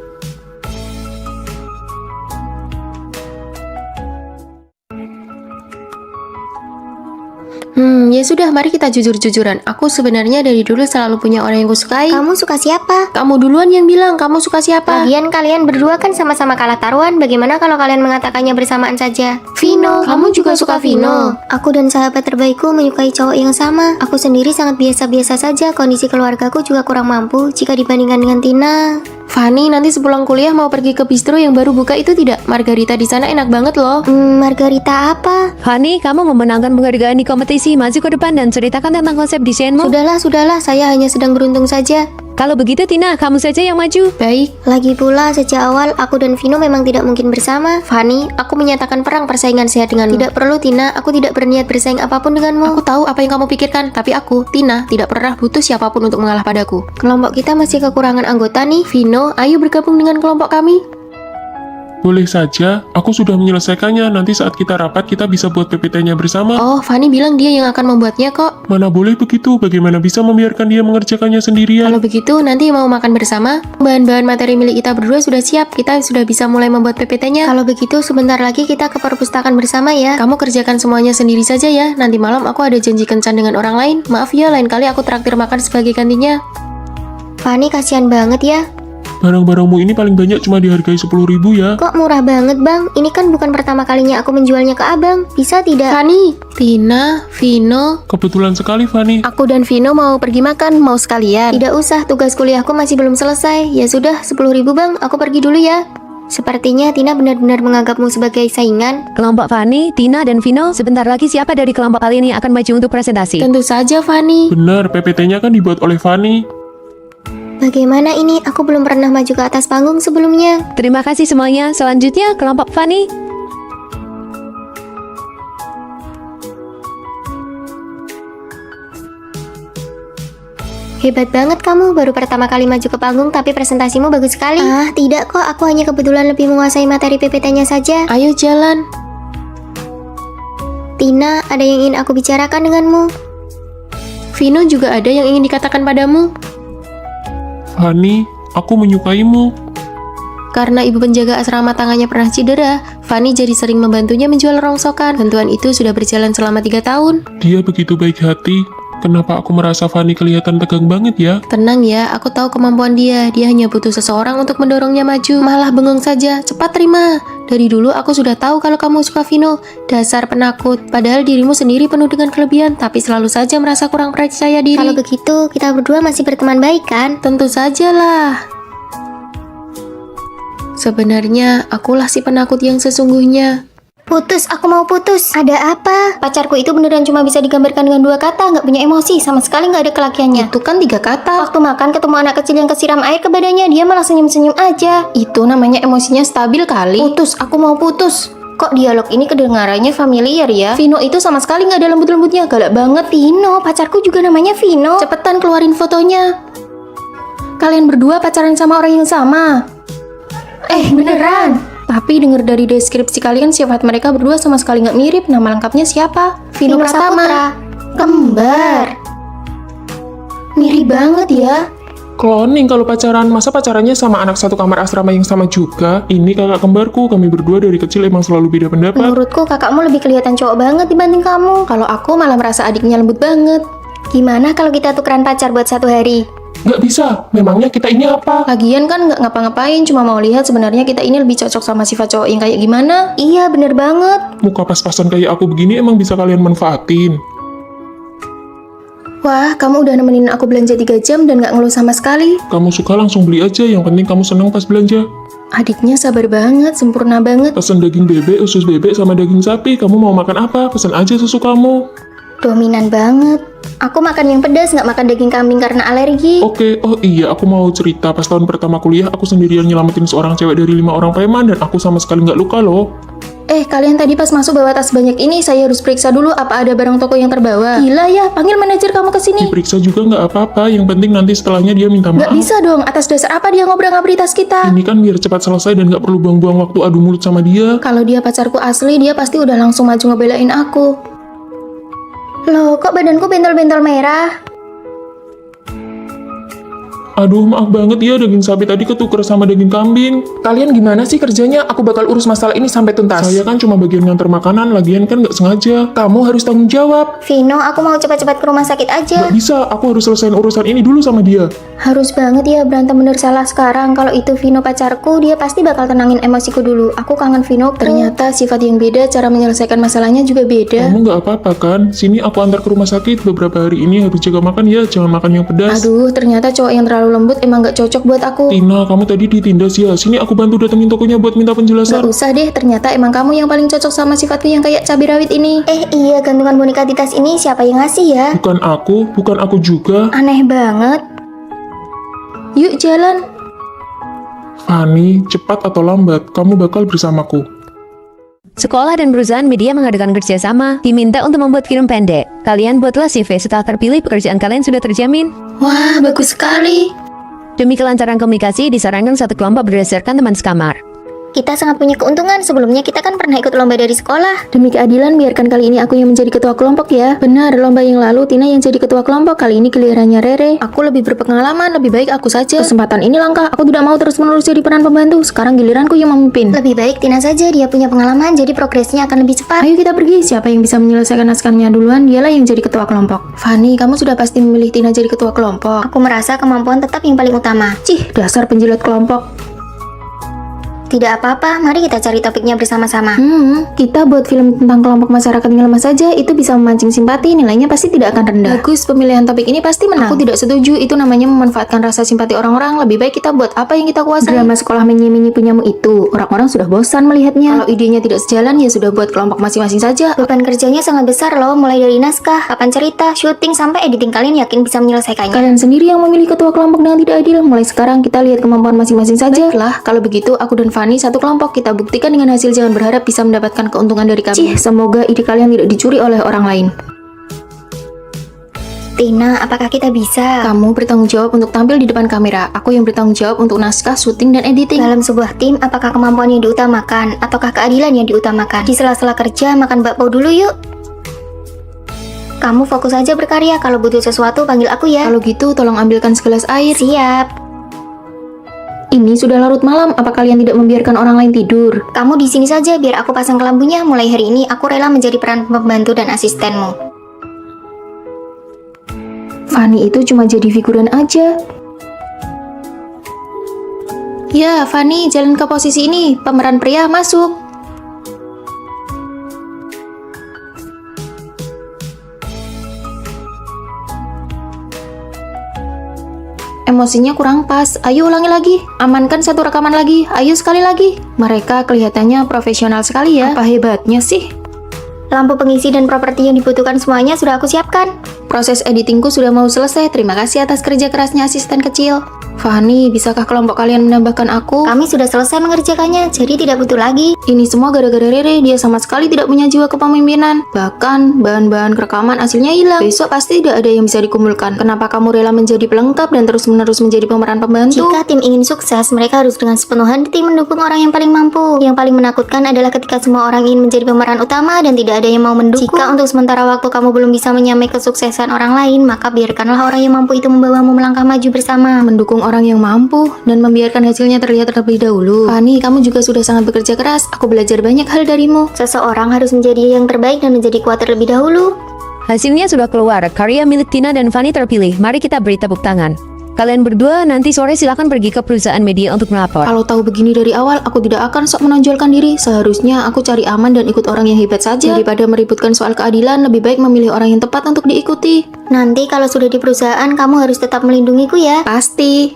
Ya Ya sudah, mari kita jujur-jujuran. Aku sebenarnya dari dulu selalu punya orang yang kusukai. Kamu suka siapa? Kamu duluan yang bilang kamu suka siapa. Lagian kalian berdua kan sama-sama kalah taruhan. Bagaimana kalau kalian mengatakannya bersamaan saja? Vino. Kamu juga suka Vino. Aku dan sahabat terbaikku menyukai cowok yang sama. Aku sendiri sangat biasa-biasa saja. Kondisi keluargaku juga kurang mampu jika dibandingkan dengan Tina. Fanny, nanti sepulang kuliah mau pergi ke bistro yang baru buka itu tidak? Margarita di sana enak banget loh. Margarita apa? Fanny, kamu memenangkan penghargaan di kompetisi. Maju ke depan dan ceritakan tentang konsep desainmu. Sudahlah, saya hanya sedang beruntung saja. Kalau begitu Tina, kamu saja yang maju. Baik. Lagi pula, sejak awal aku dan Vino memang tidak mungkin bersama. Fanny, aku menyatakan perang persaingan sehat denganmu. Tidak perlu, Tina. Aku tidak berniat bersaing apapun denganmu. Aku tahu apa yang kamu pikirkan, tapi aku, Tina, tidak pernah butuh siapapun untuk mengalah padaku. Kelompok kita masih kekurangan anggota nih. Vino, ayo bergabung dengan kelompok kami. Boleh saja, aku sudah menyelesaikannya. Nanti saat kita rapat, kita bisa buat PPT-nya bersama. Oh, Fanny bilang dia yang akan membuatnya kok. Mana boleh begitu, bagaimana bisa membiarkan dia mengerjakannya sendirian? Kalau begitu, nanti mau makan bersama. Bahan-bahan materi milik kita berdua sudah siap. Kita sudah bisa mulai membuat PPT-nya. Kalau begitu, sebentar lagi kita ke perpustakaan bersama ya. Kamu kerjakan semuanya sendiri saja ya. Nanti malam aku ada janji kencan dengan orang lain. Maaf ya, lain kali aku traktir makan sebagai gantinya. Fanny, kasihan banget ya. Barang-barangmu ini paling banyak cuma dihargai 10.000 ya. Kok murah banget, Bang? Ini kan bukan pertama kalinya aku menjualnya ke Abang. Bisa tidak? Fanny, Tina, Vino. Kebetulan sekali, Fanny. Aku dan Vino mau pergi makan, mau sekalian. Tidak usah, tugas kuliahku masih belum selesai. Ya sudah, 10.000 Bang. Aku pergi dulu ya. Sepertinya Tina benar-benar menganggapmu sebagai saingan. Kelompok Fanny, Tina, dan Vino, sebentar lagi siapa dari kelompok kalian yang akan maju untuk presentasi? Tentu saja, Fanny. Benar, PPT-nya kan dibuat oleh Fanny. Bagaimana ini? Aku belum pernah maju ke atas panggung sebelumnya. Terima kasih semuanya. Selanjutnya, kelompok Fanny. Hebat banget kamu, baru pertama kali maju ke panggung tapi presentasimu bagus sekali. Ah, tidak kok, aku hanya kebetulan lebih menguasai materi PPT-nya saja. Ayo jalan. Tina, ada yang ingin aku bicarakan denganmu. Vino juga ada yang ingin dikatakan padamu. Fanny, aku menyukaimu. Karena ibu penjaga asrama tangannya pernah cedera, Fanny jadi sering membantunya menjual rongsokan. Bantuan itu sudah berjalan selama 3 tahun. Dia begitu baik hati. Kenapa aku merasa Fanny kelihatan tegang banget ya? Tenang ya, aku tahu kemampuan dia. Dia hanya butuh seseorang untuk mendorongnya maju. Malah bengong saja, cepat terima. Dari dulu aku sudah tahu kalau kamu suka Vino. Dasar penakut. Padahal dirimu sendiri penuh dengan kelebihan, tapi selalu saja merasa kurang percaya diri. Kalau begitu, kita berdua masih berteman baik kan? Tentu sajalah. Sebenarnya, akulah si penakut yang sesungguhnya. Putus, aku mau putus. Ada apa? Pacarku itu beneran cuma bisa digambarkan dengan 2 kata, nggak punya emosi, sama sekali nggak ada kelakiannya. Itu kan 3 kata. Waktu makan ketemu anak kecil yang kesiram air ke badannya, dia malah senyum-senyum aja. Itu namanya emosinya stabil kali. Putus, aku mau putus. Kok dialog ini kedengarannya familiar ya? Vino itu sama sekali nggak ada lembut-lembutnya, galak banget. Vino, pacarku juga namanya Vino. Cepetan keluarin fotonya. Kalian berdua pacaran sama orang yang sama. Beneran? Tapi dengar dari deskripsi kalian sifat mereka berdua sama sekali nggak mirip. Nama lengkapnya siapa? Vino Pratama. Saputra. Kembar. Mirip banget ya. Cloning kalau pacaran, masa pacarannya sama anak satu kamar asrama yang sama juga? Ini kakak kembarku, kami berdua dari kecil emang selalu beda pendapat. Menurutku kakakmu lebih kelihatan cowok banget dibanding kamu. Kalau aku malah merasa adiknya lembut banget. Gimana kalau kita tukeran pacar buat 1 hari? Nggak bisa, memangnya kita ini apa? Lagian kan nggak ngapa-ngapain, cuma mau lihat sebenarnya kita ini lebih cocok sama sifat cowok yang kayak gimana. Iya, bener banget. Muka pas-pasan kayak aku begini emang bisa kalian manfaatin. Wah, kamu udah nemenin aku belanja 3 jam dan nggak ngeluh sama sekali. Kamu suka langsung beli aja, yang penting kamu seneng pas belanja. Adiknya sabar banget, sempurna banget. Pesen daging bebek, usus bebek, sama daging sapi. Kamu mau makan apa? Pesen aja susu kamu. Dominan banget. Aku makan yang pedas, nggak makan daging kambing karena alergi. Oke, oh iya, aku mau cerita. Pas tahun pertama kuliah, aku sendirian nyelamatin seorang cewek dari 5 orang preman, dan aku sama sekali nggak luka loh. Kalian tadi pas masuk bawa tas banyak ini, saya harus periksa dulu apa ada barang toko yang terbawa. Gila ya, panggil manajer kamu ke sini. Diperiksa juga nggak apa-apa, yang penting nanti setelahnya dia minta Nggak maaf. bisa dong, atas dasar apa dia ngobrak-ngabrik tas kita? Ini kan biar cepat selesai dan nggak perlu buang-buang waktu adu mulut sama dia. Kalau dia pacarku asli, dia pasti udah langsung maju ngebelain aku. Loh, kok badanku bentol-bentol merah? Aduh, maaf banget ya, daging sapi tadi ketuker sama daging kambing. Kalian gimana sih kerjanya? Aku bakal urus masalah ini sampai tuntas. Saya kan cuma bagian nganter makanan, lagian kan nggak sengaja. Kamu harus tanggung jawab. Vino, aku mau cepat-cepat ke rumah sakit aja. Nggak bisa, aku harus selesaiin urusan ini dulu sama dia. Harus banget ya berantem bener salah sekarang. Kalau itu Vino pacarku, dia pasti bakal tenangin emosiku dulu. Aku kangen Vino. Ternyata sifat yang beda, cara menyelesaikan masalahnya juga beda. Kamu nggak apa-apa kan? Sini aku antar ke rumah sakit. Beberapa hari ini harus jaga makan ya, jangan makan yang pedas. Aduh, ternyata cowok yang terlalu lembut emang gak cocok buat aku. Tina, kamu tadi ditindas ya. Sini aku bantu datengin tokonya buat minta Gak penjelasan. usah deh, ternyata emang kamu yang paling cocok sama sifatku yang kayak cabai rawit ini. Iya, gantungan boneka di tas ini siapa yang ngasih ya? Bukan aku juga. Aneh banget. Yuk jalan. Fani, cepat atau lambat, kamu bakal bersamaku. Sekolah dan perusahaan media mengadakan kerjasama, diminta untuk membuat film pendek. Kalian buatlah CV, setelah terpilih pekerjaan kalian sudah terjamin. Wah, bagus sekali. Demi kelancaran komunikasi, disarankan satu kelompok berdasarkan teman sekamar. Kita sangat punya keuntungan. Sebelumnya kita kan pernah ikut lomba dari sekolah. Demi keadilan, biarkan kali ini aku yang menjadi ketua kelompok ya. Benar, lomba yang lalu Tina yang jadi ketua kelompok, kali ini gilirannya Rere. Aku lebih berpengalaman, lebih baik aku saja. Kesempatan ini langka, aku tidak mau terus-menerus jadi peran pembantu. Sekarang giliranku yang memimpin. Lebih baik Tina saja, dia punya pengalaman, jadi progresnya akan lebih cepat. Ayo kita pergi, siapa yang bisa menyelesaikan naskahnya duluan, dialah yang jadi ketua kelompok. Fani, kamu sudah pasti memilih Tina jadi ketua kelompok. Aku merasa kemampuan tetap yang paling utama. Cih, dasar penjilat kelompok. Tidak apa-apa, mari kita cari topiknya bersama-sama. Kita buat film tentang kelompok masyarakat yang lemah saja, itu bisa memancing simpati, nilainya pasti tidak akan rendah. Bagus, pemilihan topik ini pasti menang. Aku tidak setuju, itu namanya memanfaatkan rasa simpati orang-orang. Lebih baik kita buat apa yang kita kuasai. Drama sekolah menyi-menyi punyamu itu, orang-orang sudah bosan melihatnya. Kalau idenya tidak sejalan, ya sudah buat kelompok masing-masing saja. Beban kerjanya sangat besar loh, mulai dari naskah, papan cerita, syuting, sampai editing. Kalian yakin bisa menyelesaikannya? Kalian sendiri yang memilih ketua kelompok dengan tidak adil. Mulai sekarang kita lihat kemampuan masing-masing saja. Baiklah, kalau begitu aku dan Fani satu kelompok, kita buktikan dengan hasil, jangan berharap bisa mendapatkan keuntungan dari kami. Cih, semoga ide kalian tidak dicuri oleh orang lain. Tina, apakah kita bisa? Kamu bertanggung jawab untuk tampil di depan kamera. Aku yang bertanggung jawab untuk naskah, syuting, dan editing. Dalam sebuah tim, apakah kemampuan yang diutamakan ataukah keadilan yang diutamakan? Di sela-sela kerja, makan bakpao dulu yuk. Kamu fokus aja berkarya, kalau butuh sesuatu panggil aku ya. Kalau gitu, tolong ambilkan segelas air. Siap. Ini sudah larut malam, apa kalian tidak membiarkan orang lain tidur? Kamu di sini saja biar aku pasang kelambunya. Mulai hari ini aku rela menjadi peran pembantu dan asistenmu. Fani itu cuma jadi figuran aja. Ya, Fani, jalan ke posisi ini. Pemeran pria masuk. Emosinya kurang pas. Ayo ulangi lagi. Amankan satu rekaman lagi. Ayo sekali lagi. Mereka kelihatannya profesional sekali ya. Apa hebatnya sih? Lampu pengisi dan properti yang dibutuhkan semuanya sudah aku siapkan. Proses editingku sudah mau selesai. Terima kasih atas kerja kerasnya asisten kecil. Fani, bisakah kelompok kalian menambahkan aku? Kami sudah selesai mengerjakannya, jadi tidak butuh lagi. Ini semua gara-gara Rere, dia sama sekali tidak punya jiwa kepemimpinan. Bahkan, bahan-bahan rekaman hasilnya hilang. Besok pasti tidak ada yang bisa dikumpulkan. Kenapa kamu rela menjadi pelengkap dan terus-menerus menjadi pemeran pembantu? Jika tim ingin sukses, mereka harus dengan sepenuh hati mendukung orang yang paling mampu. Yang paling menakutkan adalah ketika semua orang ingin menjadi pemeran utama dan tidak ada yang mau mendukung. Jika untuk sementara waktu kamu belum bisa menyamai kesuksesan orang lain, maka biarkanlah orang yang mampu itu membawamu melangkah maju bersama. Mendukung orang yang mampu dan membiarkan hasilnya terlihat terlebih dahulu. Fani, kamu juga sudah sangat bekerja keras. Aku belajar banyak hal darimu. Seseorang harus menjadi yang terbaik dan menjadi kuat terlebih dahulu. Hasilnya sudah keluar, karya milik Tina dan Fani terpilih. Mari kita beri tepuk tangan. Kalian berdua nanti sore silakan pergi ke perusahaan media untuk melapor. Kalau tahu begini dari awal, aku tidak akan sok menonjolkan diri. Seharusnya aku cari aman dan ikut orang yang hebat saja. Daripada meributkan soal keadilan, lebih baik memilih orang yang tepat untuk diikuti. Nanti kalau sudah di perusahaan, kamu harus tetap melindungiku ya. Pasti.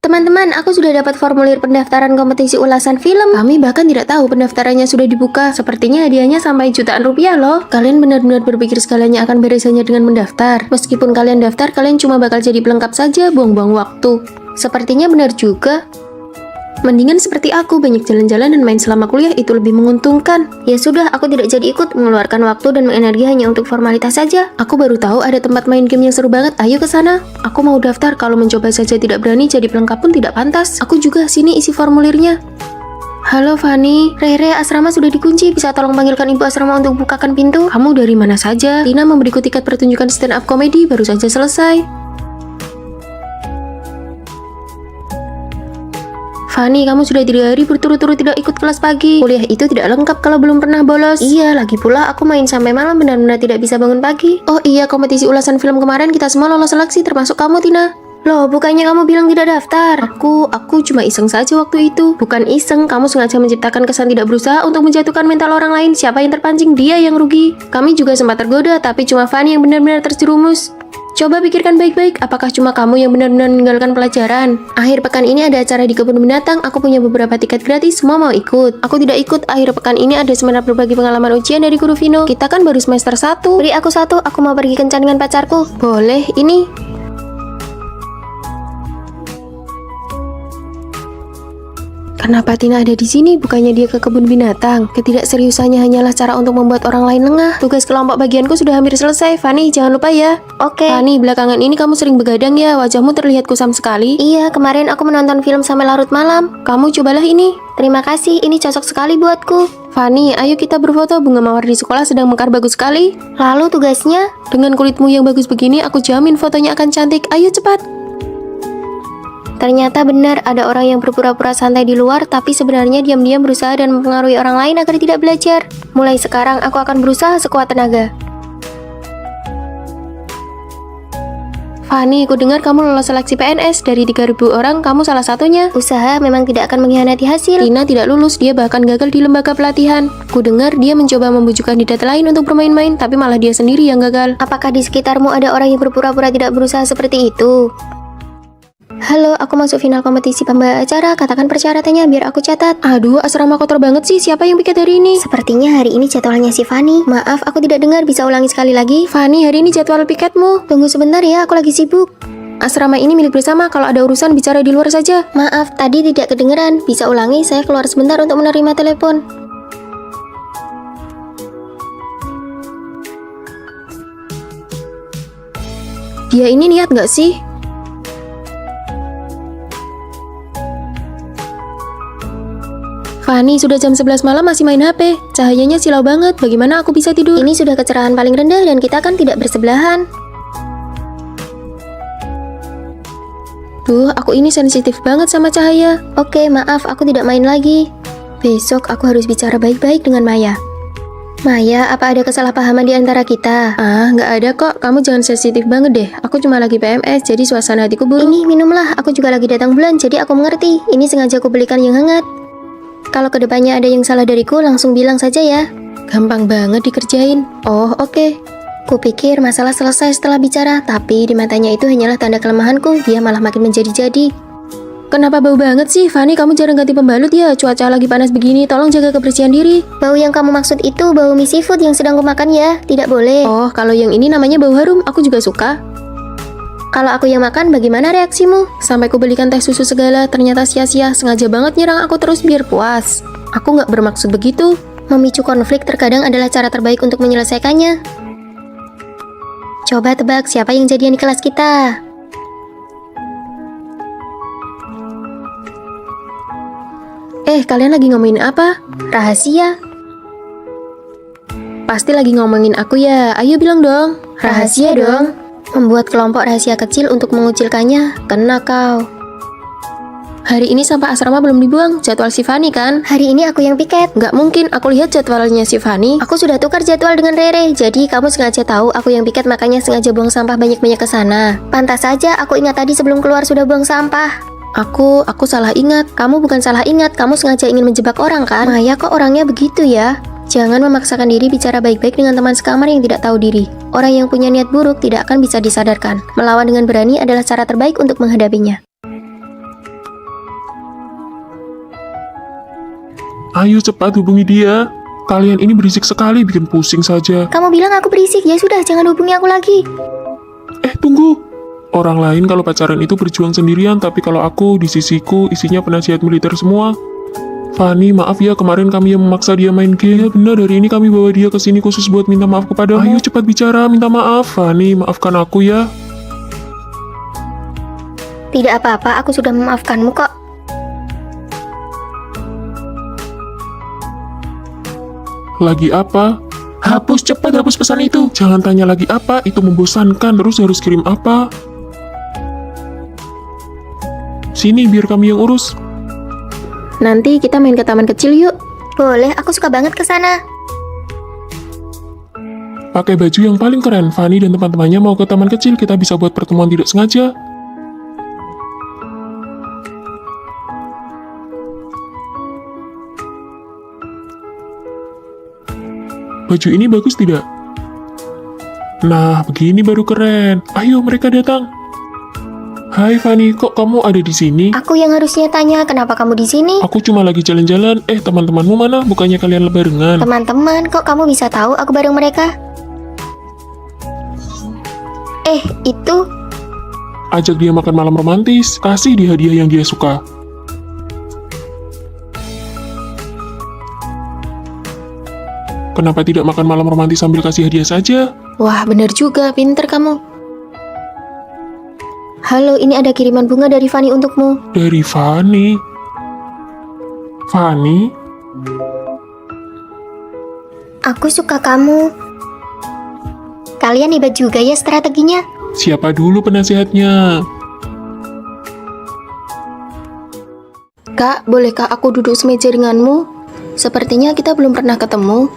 Teman-teman, aku sudah dapat formulir pendaftaran kompetisi ulasan film. Kami bahkan tidak tahu pendaftarannya sudah dibuka. Sepertinya hadiahnya sampai jutaan rupiah loh. Kalian benar-benar berpikir segalanya akan beres hanya dengan mendaftar. Meskipun kalian daftar, kalian cuma bakal jadi pelengkap saja, buang-buang waktu. Sepertinya benar juga. Mendingan seperti aku, banyak jalan-jalan dan main selama kuliah itu lebih menguntungkan. Ya sudah, aku tidak jadi ikut, mengeluarkan waktu dan energi hanya untuk formalitas saja. Aku baru tahu ada tempat main game yang seru banget, ayo ke sana. Aku mau daftar, kalau mencoba saja tidak berani, jadi pelengkap pun tidak pantas. Aku juga, sini isi formulirnya. Halo Fanny, Rere, asrama sudah dikunci. Bisa tolong panggilkan ibu asrama untuk bukakan pintu? Kamu dari mana saja? Tina memberiku tiket pertunjukan stand up komedi baru saja selesai. Fanny, kamu sudah 3 hari berturut-turut tidak ikut kelas pagi. Kuliah itu tidak lengkap kalau belum pernah bolos. Iya, lagi pula aku main sampai malam benar-benar tidak bisa bangun pagi. Oh iya, kompetisi ulasan film kemarin kita semua lolos seleksi termasuk kamu, Tina. Loh, bukannya kamu bilang tidak daftar? Aku cuma iseng saja waktu itu. Bukan iseng, kamu sengaja menciptakan kesan tidak berusaha untuk menjatuhkan mental orang lain. Siapa yang terpancing, dia yang rugi. Kami juga sempat tergoda, tapi cuma Fanny yang benar-benar terjerumus. Coba pikirkan baik-baik, apakah cuma kamu yang benar-benar meninggalkan pelajaran? Akhir pekan ini ada acara di kebun binatang, aku punya beberapa tiket gratis, semua mau ikut. Aku tidak ikut, akhir pekan ini ada seminar berbagi pengalaman ujian dari guru Vino. Kita kan baru semester 1. Beri aku 1, aku mau pergi kencan dengan pacarku. Boleh, ini. Kenapa Tina ada di sini? Bukannya dia ke kebun binatang? Ketidakseriusannya hanyalah cara untuk membuat orang lain lengah. Tugas kelompok bagianku sudah hampir selesai. Fanny, jangan lupa ya. Oke. Fanny, belakangan ini kamu sering begadang ya. Wajahmu terlihat kusam sekali. Iya, kemarin aku menonton film sampai larut malam. Kamu cobalah ini. Terima kasih, ini cocok sekali buatku. Fanny, ayo kita berfoto. Bunga mawar di sekolah sedang mekar bagus sekali. Lalu tugasnya? Dengan kulitmu yang bagus begini, aku jamin fotonya akan cantik. Ayo cepat. Ternyata benar ada orang yang berpura-pura santai di luar, tapi sebenarnya diam-diam berusaha dan mempengaruhi orang lain agar tidak belajar. Mulai sekarang aku akan berusaha sekuat tenaga. Fanny, ku dengar kamu lolos seleksi PNS. Dari 3.000 orang, kamu salah satunya. Usaha memang tidak akan mengkhianati hasil. Tina tidak lulus, dia bahkan gagal di lembaga pelatihan. Ku dengar dia mencoba membujuk kandidat lain untuk bermain-main, tapi malah dia sendiri yang gagal. Apakah di sekitarmu ada orang yang berpura-pura tidak berusaha seperti itu? Halo, aku masuk final kompetisi pembawa acara. Katakan persyaratannya biar aku catat. Aduh, asrama kotor banget sih. Siapa yang piket hari ini? Sepertinya hari ini jadwalnya si Fanny. Maaf, aku tidak dengar. Bisa ulangi sekali lagi? Fanny, hari ini jadwal piketmu. Tunggu sebentar ya, aku lagi sibuk. Asrama ini milik bersama. Kalau ada urusan bicara di luar saja. Maaf, tadi tidak kedengeran. Bisa ulangi? Saya keluar sebentar untuk menerima telepon. Dia ini niat gak sih? Fanny, sudah jam 11 malam masih main HP. Cahayanya silau banget. Bagaimana aku bisa tidur? Ini sudah kecerahan paling rendah dan kita kan tidak bersebelahan. Duh, aku ini sensitif banget sama cahaya. Oke, maaf, aku tidak main lagi. Besok aku harus bicara baik-baik dengan Maya. Maya, apa ada kesalahpahaman di antara kita? Ah, nggak ada kok. Kamu jangan sensitif banget deh. Aku cuma lagi PMS, jadi suasana hatiku buruk. Ini minumlah, aku juga lagi datang bulan, jadi aku mengerti. Ini sengaja aku belikan yang hangat. Kalau kedepannya ada yang salah dariku, langsung bilang saja ya. Gampang banget dikerjain. Oh, oke. Kupikir masalah selesai setelah bicara, tapi di matanya itu hanyalah tanda kelemahanku. Dia malah makin menjadi-jadi. Kenapa bau banget sih? Fanny, kamu jarang ganti pembalut ya? Cuaca lagi panas begini, tolong jaga kebersihan diri. Bau yang kamu maksud itu bau mie seafood yang sedang kumakan ya? Tidak boleh. Oh, kalau yang ini namanya bau harum, aku juga suka. Kalau aku yang makan, bagaimana reaksimu? Sampai ku belikan teh susu segala, ternyata sia-sia. Sengaja banget nyerang aku terus biar puas. Aku nggak bermaksud begitu. Memicu konflik terkadang adalah cara terbaik untuk menyelesaikannya. Coba tebak siapa yang jadian di kelas kita? Kalian lagi ngomongin apa? Rahasia. Pasti lagi ngomongin aku ya. Ayo bilang dong. Rahasia dong. Membuat kelompok rahasia kecil untuk mengucilkannya. Kena kau. Hari ini sampah asrama belum dibuang. Jadwal si Fanny kan? Hari ini aku yang piket. Nggak mungkin, aku lihat jadwalnya si Fanny. Aku sudah tukar jadwal dengan Rere. Jadi kamu sengaja tahu aku yang piket, makanya sengaja buang sampah banyak-banyak ke sana. Pantas saja aku ingat tadi sebelum keluar sudah buang sampah. Aku salah ingat. Kamu bukan salah ingat, kamu sengaja ingin menjebak orang kan? Maya kok orangnya begitu ya? Jangan memaksakan diri bicara baik-baik dengan teman sekamar yang tidak tahu diri. Orang yang punya niat buruk tidak akan bisa disadarkan. Melawan dengan berani adalah cara terbaik untuk menghadapinya. Ayo cepat hubungi dia. Kalian ini berisik sekali, bikin pusing saja. Kamu bilang aku berisik, ya sudah jangan hubungi aku lagi. Tunggu. Orang lain kalau pacaran itu berjuang sendirian, tapi kalau aku di sisiku isinya penasihat militer semua. Fanny, maaf ya kemarin kami yang memaksa dia main game. Ya benar, hari ini kami bawa dia ke sini khusus buat minta maaf kepadamu. Ayo cepat bicara, minta maaf. Fanny, maafkan aku ya. Tidak apa-apa, aku sudah memaafkanmu kok. Lagi apa? Hapus, cepat hapus pesan itu. Jangan tanya lagi apa, itu membosankan. Terus harus kirim apa? Sini, biar kami yang urus. Nanti kita main ke taman kecil yuk. Boleh, aku suka banget ke sana. Pakai baju yang paling keren. Fanny dan teman-temannya mau ke taman kecil. Kita bisa buat pertemuan tidak sengaja. Baju ini bagus tidak? Nah, begini baru keren. Ayo, mereka datang. Hai Fanny, kok kamu ada di sini? Aku yang harusnya tanya, kenapa kamu di sini? Aku cuma lagi jalan-jalan. Teman-temanmu mana? Bukannya kalian barengan? Teman-teman, kok kamu bisa tahu aku bareng mereka? Itu Ajak dia makan malam romantis. Kasih dia hadiah yang dia suka. Kenapa tidak makan malam romantis sambil kasih hadiah saja? Wah, bener juga, pinter kamu. Halo, ini ada kiriman bunga dari Fanny untukmu. Dari Fanny. Fanny? aku suka kamu. Kalian hebat juga ya strateginya. Siapa dulu penasihatnya? Kak, bolehkah aku duduk semeja denganmu? Sepertinya kita belum pernah ketemu.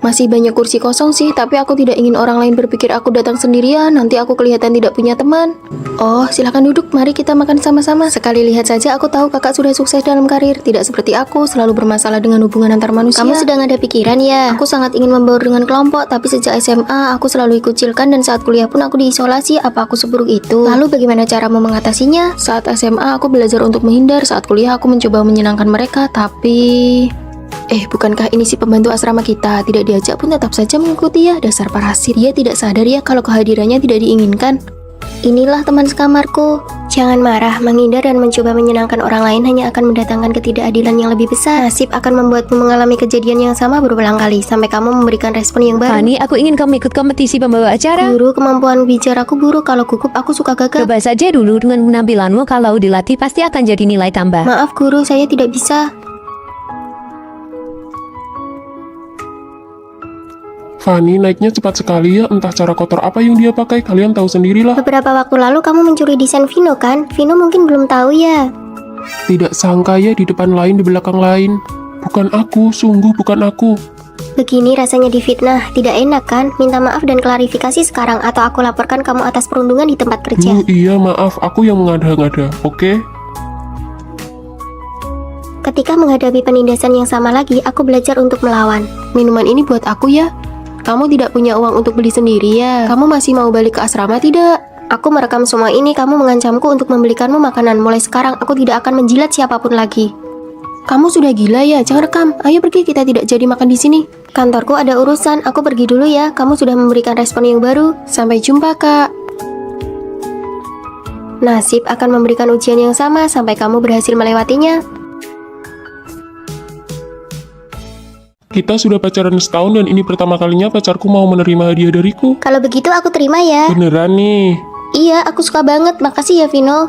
Masih banyak kursi kosong sih, tapi aku tidak ingin orang lain berpikir aku datang sendirian, nanti aku kelihatan tidak punya teman. Oh, silakan duduk, mari kita makan sama-sama. Sekali lihat saja aku tahu kakak sudah sukses dalam karir, tidak seperti aku, selalu bermasalah dengan hubungan antar manusia. Kamu sedang ada pikiran ya? Aku sangat ingin membaur dengan kelompok, tapi sejak SMA aku selalu dikucilkan dan saat kuliah pun aku diisolasi. Apa aku seburuk itu? Lalu bagaimana caramu mengatasinya? Saat SMA aku belajar untuk menghindar, saat kuliah aku mencoba menyenangkan mereka, tapi... bukankah ini si pembantu asrama kita? Tidak diajak pun tetap saja mengikuti ya, dasar parasit. Dia tidak sadar ya kalau kehadirannya tidak diinginkan. Inilah teman sekamarku. Jangan marah, menghindar dan mencoba menyenangkan orang lain hanya akan mendatangkan ketidakadilan yang lebih besar. Nasib akan membuatmu mengalami kejadian yang sama berulang kali sampai kamu memberikan respon yang baru. Fanny, aku ingin kamu ikut kompetisi pembawa acara. Guru, kemampuan bicaraku buruk. Kalau gugup aku suka gagal. Coba saja dulu dengan penampilanmu, kalau dilatih pasti akan jadi nilai tambah. Maaf guru, saya tidak bisa. Fanny naiknya cepat sekali ya, entah cara kotor apa yang dia pakai, kalian tahu sendirilah. Beberapa waktu lalu kamu mencuri desain Vino kan? Vino mungkin belum tahu ya. Tidak sangka ya, di depan lain, di belakang lain. Bukan aku, sungguh bukan aku. Begini rasanya difitnah, tidak enak kan? Minta maaf dan klarifikasi sekarang atau aku laporkan kamu atas perundungan di tempat kerja. Iya maaf, aku yang mengada-ngada, oke? Ketika menghadapi penindasan yang sama lagi, aku belajar untuk melawan. Minuman ini buat aku ya. Kamu tidak punya uang untuk beli sendiri ya? Kamu masih mau balik ke asrama tidak? Aku merekam semua ini, kamu mengancamku untuk membelikanmu makanan. Mulai sekarang aku tidak akan menjilat siapapun lagi. Kamu sudah gila ya? Jangan rekam. Ayo pergi, kita tidak jadi makan di sini. Kantorku ada urusan, aku pergi dulu ya. Kamu sudah memberikan respon yang baru. Sampai jumpa, Kak. Nasib akan memberikan ujian yang sama sampai kamu berhasil melewatinya. Kita sudah pacaran setahun dan ini pertama kalinya pacarku mau menerima hadiah dariku. Kalau begitu aku terima ya. Beneran nih. Iya, aku suka banget. Makasih ya Vino.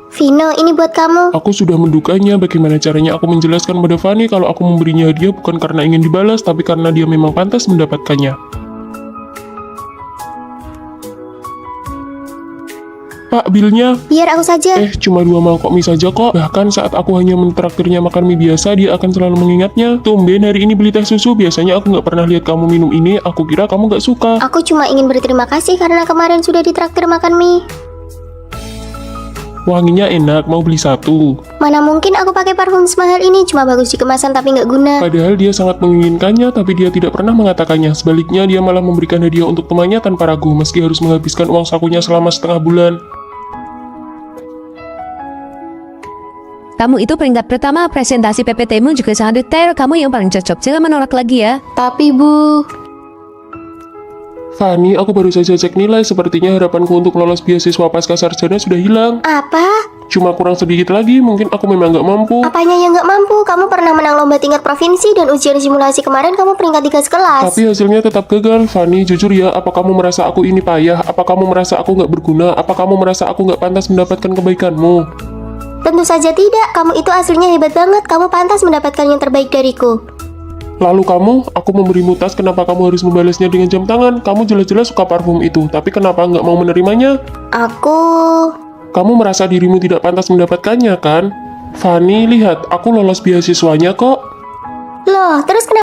Vino, ini buat kamu. Aku sudah mendukanya, bagaimana caranya aku menjelaskan pada Fanny kalau aku memberinya hadiah bukan karena ingin dibalas, tapi karena dia memang pantas mendapatkannya. Pak, bilnya? Biar aku saja. Cuma 2 mangkok mie saja kok. Bahkan saat aku hanya mentraktirnya makan mie biasa, dia akan selalu mengingatnya. Tumben hari ini beli teh susu, biasanya aku nggak pernah lihat kamu minum ini, aku kira kamu nggak suka. Aku cuma ingin berterima kasih karena kemarin sudah ditraktir makan mie. Wanginya enak, mau beli 1. Mana mungkin aku pakai parfum semahal ini, cuma bagus di kemasan tapi nggak guna. Padahal dia sangat menginginkannya, tapi dia tidak pernah mengatakannya. Sebaliknya, dia malah memberikan hadiah untuk temannya tanpa ragu, meski harus menghabiskan uang sakunya selama setengah bulan. Kamu itu peringkat pertama, presentasi PPT-mu juga sangat detail. Kamu yang paling cocok, jangan menolak lagi ya. Tapi Bu... Fanny, aku baru saja cek nilai, sepertinya harapanku untuk lolos beasiswa pasca sarjana sudah hilang. Apa? Cuma kurang sedikit lagi, mungkin aku memang nggak mampu. Apanya yang nggak mampu? Kamu pernah menang lomba tingkat provinsi dan ujian simulasi kemarin kamu peringkat 3 sekelas. Tapi hasilnya tetap gagal. Fanny, jujur ya, apa kamu merasa aku ini payah? Apa kamu merasa aku nggak berguna? Apa kamu merasa aku nggak pantas mendapatkan kebaikanmu? Tentu saja tidak, kamu itu aslinya hebat banget, kamu pantas mendapatkan yang terbaik dariku. Lalu kamu, aku memberimu tas, kenapa kamu harus membalasnya dengan jam tangan? Kamu jelas-jelas suka parfum itu, tapi kenapa nggak mau menerimanya? Kamu merasa dirimu tidak pantas mendapatkannya, kan? Fanny, lihat, aku lolos beasiswanya kok. Loh, terus kenapa